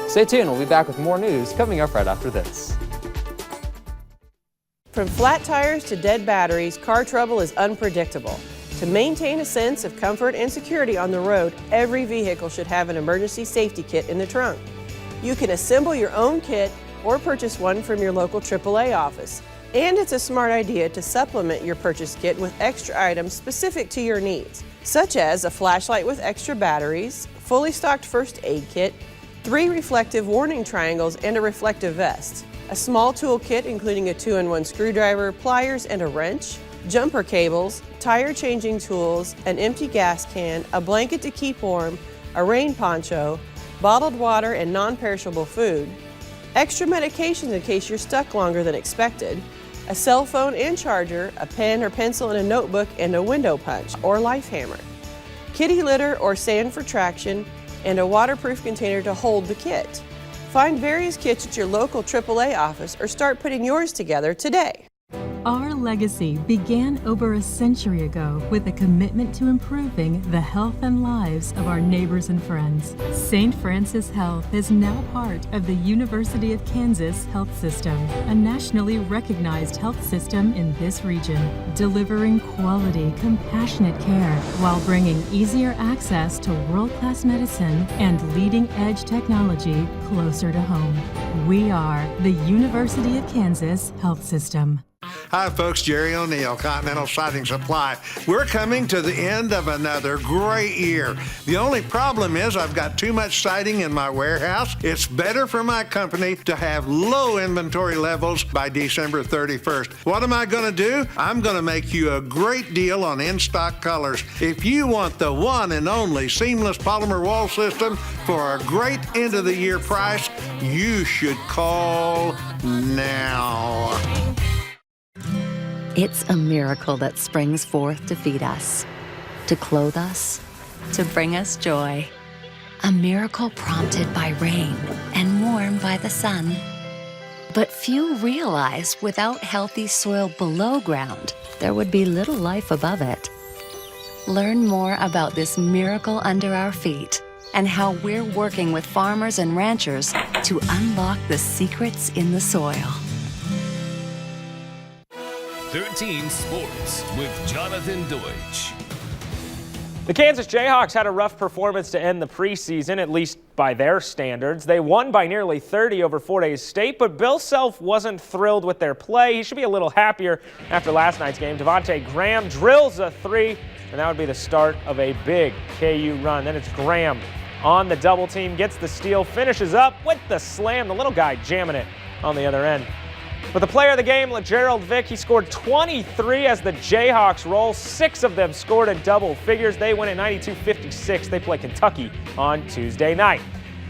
Stay tuned. We'll be back with more news coming up right after this. From flat tires to dead batteries, car trouble is unpredictable. To maintain a sense of comfort and security on the road, every vehicle should have an emergency safety kit in the trunk. You can assemble your own kit or purchase one from your local AAA office. And it's a smart idea to supplement your purchase kit with extra items specific to your needs, such as a flashlight with extra batteries, fully stocked first aid kit, 3 reflective warning triangles, and a reflective vest, a small tool kit including a 2-in-1 screwdriver, pliers, and a wrench, jumper cables, tire changing tools, an empty gas can, a blanket to keep warm, a rain poncho, bottled water and non-perishable food, extra medications in case you're stuck longer than expected, a cell phone and charger, a pen or pencil and a notebook, and a window punch or life hammer, kitty litter or sand for traction, and a waterproof container to hold the kit. Find various kits at your local AAA office or start putting yours together today. Our legacy began over a century ago with a commitment to improving the health and lives of our neighbors and friends. St. Francis Health is now part of the University of Kansas Health System, a nationally recognized health system in this region, delivering quality, compassionate care while bringing easier access to world-class medicine and leading-edge technology closer to home. We are the University of Kansas Health System. Hi folks, Jerry O'Neill, Continental Siding Supply. We're coming to the end of another great year. The only problem is I've got too much siding in my warehouse. It's better for my company to have low inventory levels by December 31st. What am I going to do? I'm going to make you a great deal on in-stock colors. If you want the one and only seamless polymer wall system for a great end-of-the-year price, you should call now. It's a miracle that springs forth to feed us, to clothe us, to bring us joy. A miracle prompted by rain and warmed by the sun. But few realize without healthy soil below ground, there would be little life above it. Learn more about this miracle under our feet and how we're working with farmers and ranchers to unlock the secrets in the soil. 13 Sports with Jonathan Deutsch. The Kansas Jayhawks had a rough performance to end the preseason, at least by their standards. They won by nearly 30 over Fort Hays State, but Bill Self wasn't thrilled with their play. He should be a little happier after last night's game. Devontae Graham drills a 3, and that would be the start of a big KU run. Then it's Graham on the double team, gets the steal, finishes up with the slam. The little guy jamming it on the other end. But the player of the game, LaGerald Vick, he scored 23 as the Jayhawks roll. 6 of them scored in double figures. They win at 92-56. They play Kentucky on Tuesday night.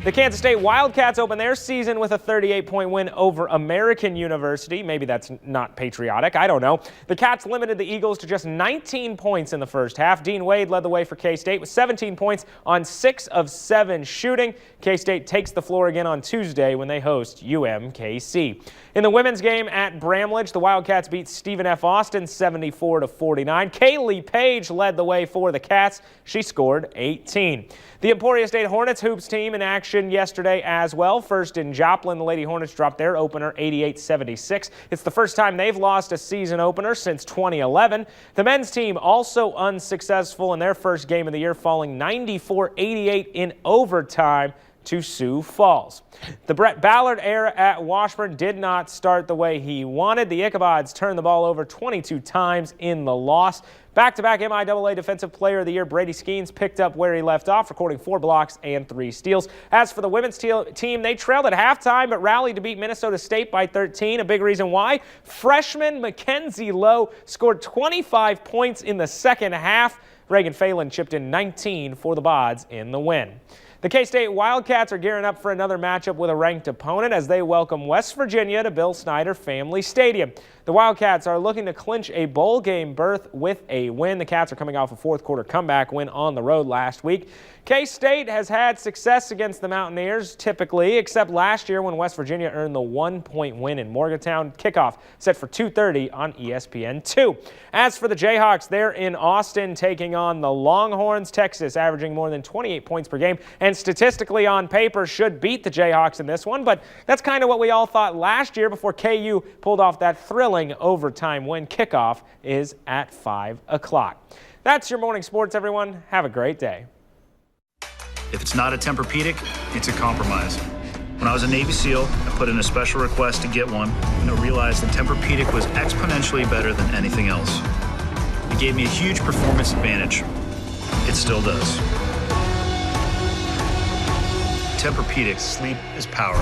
The Kansas State Wildcats open their season with a 38-point win over American University. Maybe that's not patriotic. I don't know. The Cats limited the Eagles to just 19 points in the first half. Dean Wade led the way for K-State with 17 points on 6 of 7 shooting. K-State takes the floor again on Tuesday when they host UMKC. In the women's game at Bramlage, the Wildcats beat Stephen F. Austin 74-49. Kaylee Page led the way for the Cats. She scored 18. The Emporia State Hornets hoops team in action yesterday as well. First in Joplin, the Lady Hornets dropped their opener 88-76. It's the first time they've lost a season opener since 2011. The men's team also unsuccessful in their first game of the year, falling 94-88 in overtime to Sioux Falls. The Brett Ballard era at Washburn did not start the way he wanted. The Ichabods turned the ball over 22 times in the loss. Back-to-back MIAA Defensive Player of the Year, Brady Skeens picked up where he left off, recording 4 blocks and 3 steals. As for the women's team, they trailed at halftime but rallied to beat Minnesota State by 13. A big reason why? Freshman Mackenzie Lowe scored 25 points in the second half. Reagan Phelan chipped in 19 for the Bods in the win. The K-State Wildcats are gearing up for another matchup with a ranked opponent as they welcome West Virginia to Bill Snyder Family Stadium. The Wildcats are looking to clinch a bowl game berth with a win. The Cats are coming off a fourth quarter comeback win on the road last week. K-State has had success against the Mountaineers typically, except last year when West Virginia earned the 1-point win in Morgantown. Kickoff set for 2:30 on ESPN2. As for the Jayhawks, they're in Austin taking on the Longhorns. Texas averaging more than 28 points per game and statistically on paper should beat the Jayhawks in this one, but that's kind of what we all thought last year before KU pulled off that thrilling overtime win. Kickoff is at 5 o'clock. That's your morning sports, everyone. Have a great day. If it's not a Tempur-Pedic, it's a compromise. When I was a Navy SEAL, I put in a special request to get one, and I realized the Tempur-Pedic was exponentially better than anything else. It gave me a huge performance advantage. It still does. Tempur-Pedic, sleep is power.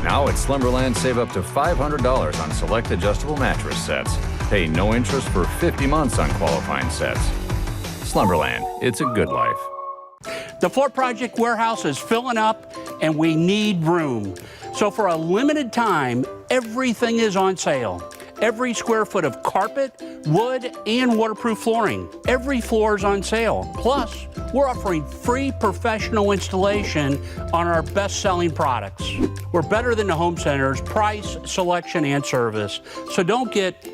Now at Slumberland, save up to $500 on select adjustable mattress sets. Pay no interest for 50 months on qualifying sets. Slumberland, it's a good life. The Floor Project warehouse is filling up and we need room. So for a limited time, everything is on sale. Every square foot of carpet, wood, and waterproof flooring. Every floor is on sale. Plus, we're offering free professional installation on our best-selling products. We're better than the home centers, price, selection, and service. So don't get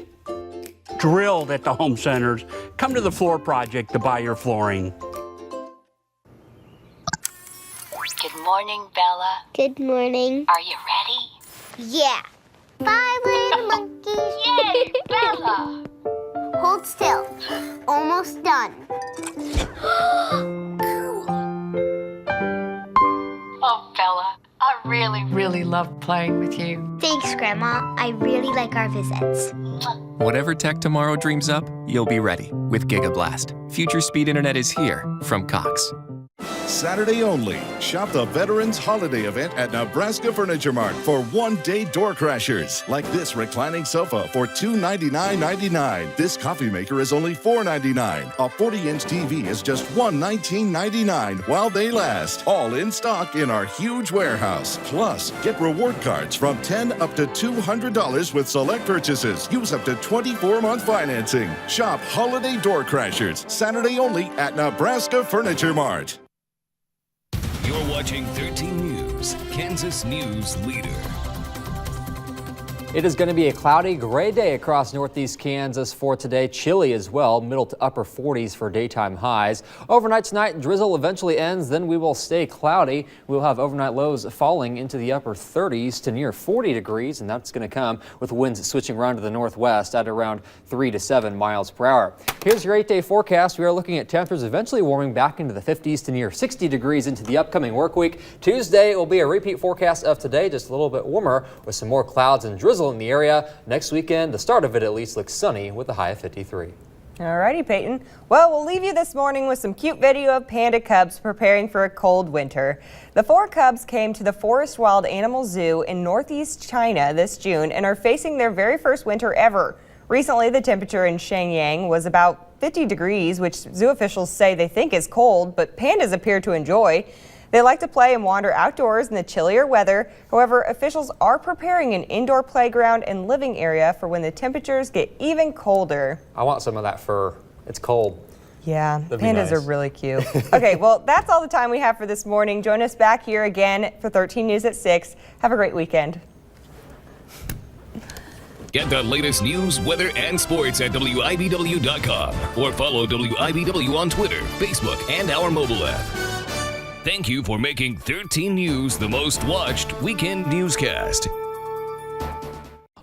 drilled at the home centers. Come to the Floor Project to buy your flooring. Good morning, Bella. Good morning. Are you ready? Yeah. 5 little monkeys. Yay, Bella! Hold still. Almost done. Oh, Bella, I really love playing with you. Thanks, Grandma. I really like our visits. Whatever tech tomorrow dreams up, you'll be ready with GigaBlast. Future speed internet is here from Cox. Saturday only. Shop the Veterans Holiday Event at Nebraska Furniture Mart for one-day door crashers. Like this reclining sofa for $299.99. This coffee maker is only $4.99. A 40-inch TV is just $119.99 while they last. All in stock in our huge warehouse. Plus, get reward cards from $10 up to $200 with select purchases. Use up to 24-month financing. Shop Holiday Door Crashers. Saturday only at Nebraska Furniture Mart. You're watching 13 News, Kansas News Leader. It is going to be a cloudy, gray day across northeast Kansas for today. Chilly as well, middle to upper 40s for daytime highs. Overnight tonight, drizzle eventually ends, then we will stay cloudy. We'll have overnight lows falling into the upper 30s to near 40 degrees, and that's going to come with winds switching around to the northwest at around 3 to 7 miles per hour. Here's your 8-day forecast. We are looking at temperatures eventually warming back into the 50s to near 60 degrees into the upcoming work week. Tuesday will be a repeat forecast of today, just a little bit warmer with some more clouds and drizzle in the area. Next weekend, the start of it at least, looks sunny with a high of 53. Alrighty, Peyton. Well, we'll leave you this morning with some cute video of panda cubs preparing for a cold winter. The 4 cubs came to the Forest Wild Animal Zoo in northeast China this June and are facing their very first winter ever. Recently, the temperature in Shenyang was about 50 degrees, which zoo officials say they think is cold, but pandas appear to enjoy. They like to play and wander outdoors in the chillier weather. However, officials are preparing an indoor playground and living area for when the temperatures get even colder. I want some of that fur. It's cold. Yeah, pandas are really cute. Okay, well, that's all the time we have for this morning. Join us back here again for 13 News at 6. Have a great weekend. Get the latest news, weather, and sports at WIBW.com or follow WIBW on Twitter, Facebook, and our mobile app. Thank you for making 13 News the most watched weekend newscast.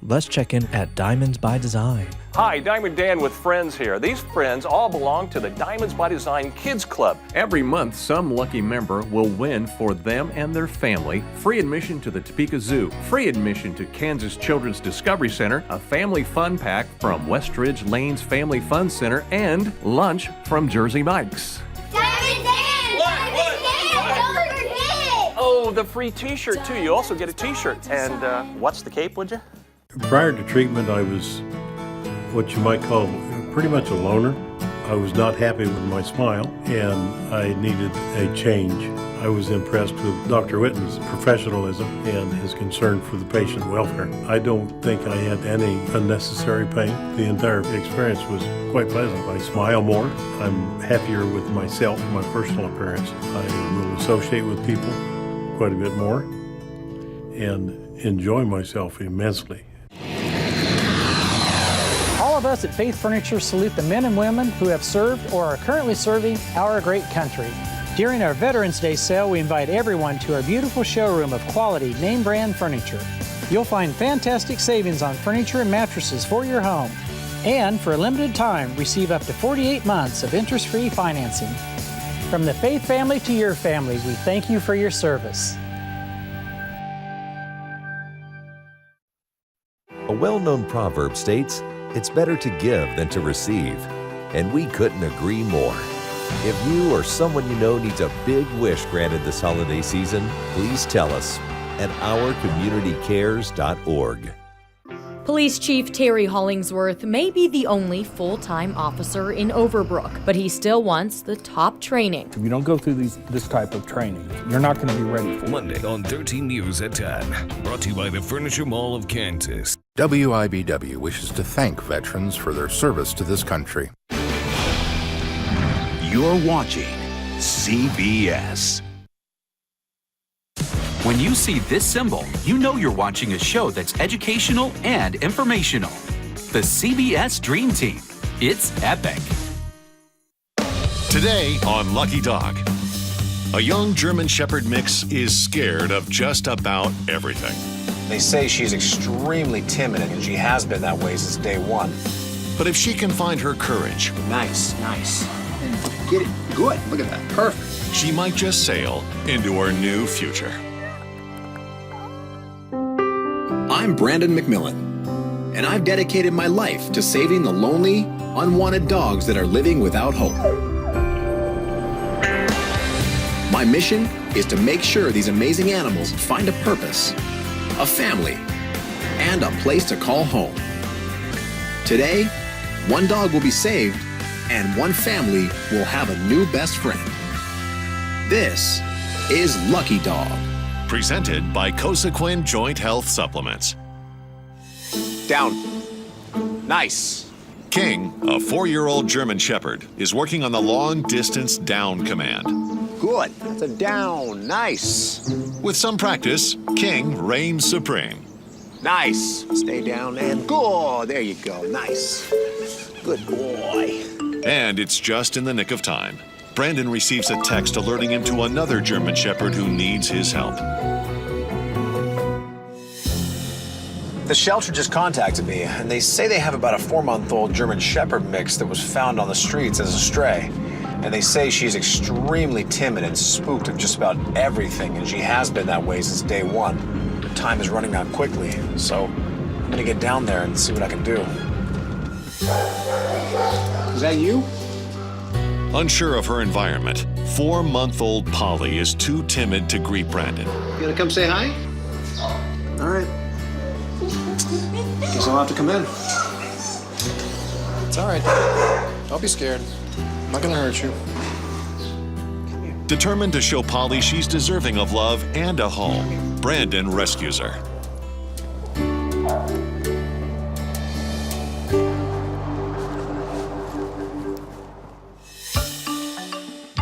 Let's check in at Diamonds by Design. Hi, Diamond Dan with friends here. These friends all belong to the Diamonds by Design Kids Club. Every month, some lucky member will win for them and their family free admission to the Topeka Zoo, free admission to Kansas Children's Discovery Center, a family fun pack from Westridge Lanes Family Fun Center, and lunch from Jersey Mike's. Diamond Dan! Oh, the free t-shirt too. You also get a t-shirt. And what's the cape, would you? Prior to treatment, I was what you might call pretty much a loner. I was not happy with my smile, and I needed a change. I was impressed with Dr. Witten's professionalism and his concern for the patient welfare. I don't think I had any unnecessary pain. The entire experience was quite pleasant. I smile more. I'm happier with myself, my personal appearance. I will associate with people quite a bit more and enjoy myself immensely. All of us at Faith Furniture salute the men and women who have served or are currently serving our great country. During our Veterans Day sale, we invite everyone to our beautiful showroom of quality name brand furniture. You'll find fantastic savings on furniture and mattresses for your home. And for a limited time, receive up to 48 months of interest-free financing. From the Faith family to your family, we thank you for your service. A well-known proverb states, "It's better to give than to receive." And we couldn't agree more. If you or someone you know needs a big wish granted this holiday season, please tell us at ourcommunitycares.org. Police Chief Terry Hollingsworth may be the only full-time officer in Overbrook, but he still wants the top training. If you don't go through this type of training, you're not going to be ready for it. Monday on 13 News at 10. Brought to you by the Furniture Mall of Kansas. WIBW wishes to thank veterans for their service to this country. You're watching CBS. When you see this symbol, you know you're watching a show that's educational and informational. The CBS Dream Team. It's epic. Today on Lucky Dog, a young German Shepherd mix is scared of just about everything. They say she's extremely timid, and she has been that way since day one. But if she can find her courage, Nice. Get it. Good. Look at that. Perfect. she might just sail into her new future. I'm Brandon McMillan, and I've dedicated my life to saving the lonely, unwanted dogs that are living without hope. My mission is to make sure these amazing animals find a purpose, a family, and a place to call home. Today, one dog will be saved, and one family will have a new best friend. This is Lucky Dog. Presented by Cosequin Joint Health Supplements. Down. Nice. King, a 4-year-old German Shepherd, is working on the long-distance down command. Good. That's a down. Nice. With some practice, King reigns supreme. Nice. Stay down and good. There you go. Nice. Good boy. And it's just in the nick of time. Brandon receives a text alerting him to another German Shepherd who needs his help. The shelter just contacted me, and they say they have about a 4-month-old German Shepherd mix that was found on the streets as a stray. And they say she's extremely timid and spooked of just about everything, and she has been that way since day one. The time is running out quickly, so I'm gonna get down there and see what I can do. Is that you? Unsure of her environment, 4-month-old Polly is too timid to greet Brandon. You gonna come say hi? All right. Guess I'll have to come in. It's all right. Don't be scared. I'm not gonna hurt you. Determined to show Polly she's deserving of love and a home, Brandon rescues her.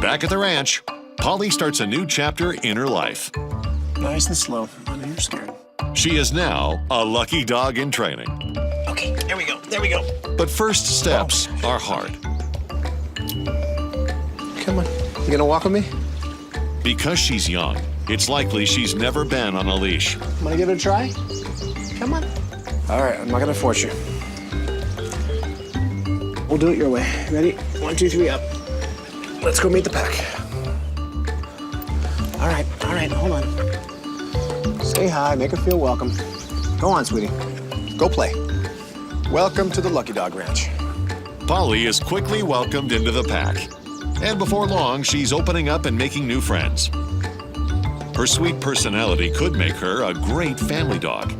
Back at the ranch, Polly starts a new chapter in her life. Nice and slow. I know you're scared. She is now a lucky dog in training. Okay, there we go. There we go. But first steps are hard. Come on. You gonna walk with me? Because she's young, it's likely she's never been on a leash. Wanna give it a try? Come on. All right, I'm not gonna force you. We'll do it your way. Ready? 1, 2, 3, up. Let's go meet the pack. All right, hold on. Say hi, make her feel welcome. Go on, sweetie. Go play. Welcome to the Lucky Dog Ranch. Polly is quickly welcomed into the pack. And before long, she's opening up and making new friends. Her sweet personality could make her a great family dog.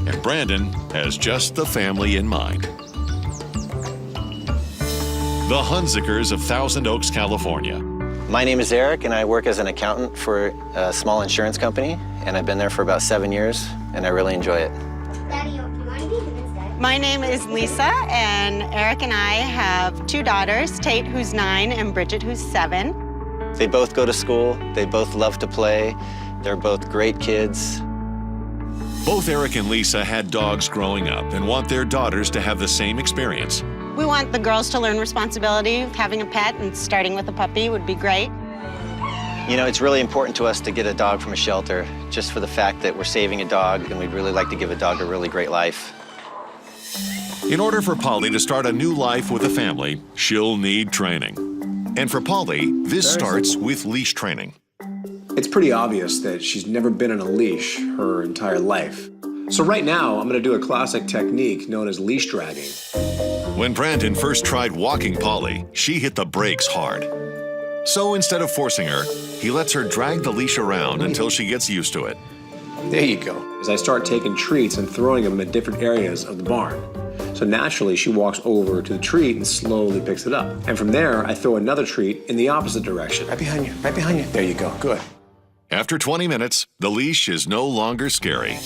And Brandon has just the family in mind. The Hunzikers of Thousand Oaks, California. My name is Eric, and I work as an accountant for a small insurance company, and I've been there for about 7 years, and I really enjoy it. My name is Lisa, and Eric and I have 2 daughters, Tate, who's 9, and Bridget, who's 7. They both go to school, they both love to play, they're both great kids. Both Eric and Lisa had dogs growing up and want their daughters to have the same experience. We want the girls to learn responsibility. Having a pet and starting with a puppy would be great. You know, it's really important to us to get a dog from a shelter, just for the fact that we're saving a dog, and we'd really like to give a dog a really great life. In order for Polly to start a new life with a family, she'll need training. And for Polly, this starts with leash training. It's pretty obvious that she's never been on a leash her entire life. So right now, I'm going to do a classic technique known as leash dragging. When Brandon first tried walking Polly, she hit the brakes hard. So instead of forcing her, he lets her drag the leash around until she gets used to it. There you go. As I start taking treats and throwing them at different areas of the barn. So naturally, she walks over to the treat and slowly picks it up. And from there, I throw another treat in the opposite direction. Right behind you, right behind you. There you go, good. After 20 minutes, the leash is no longer scary.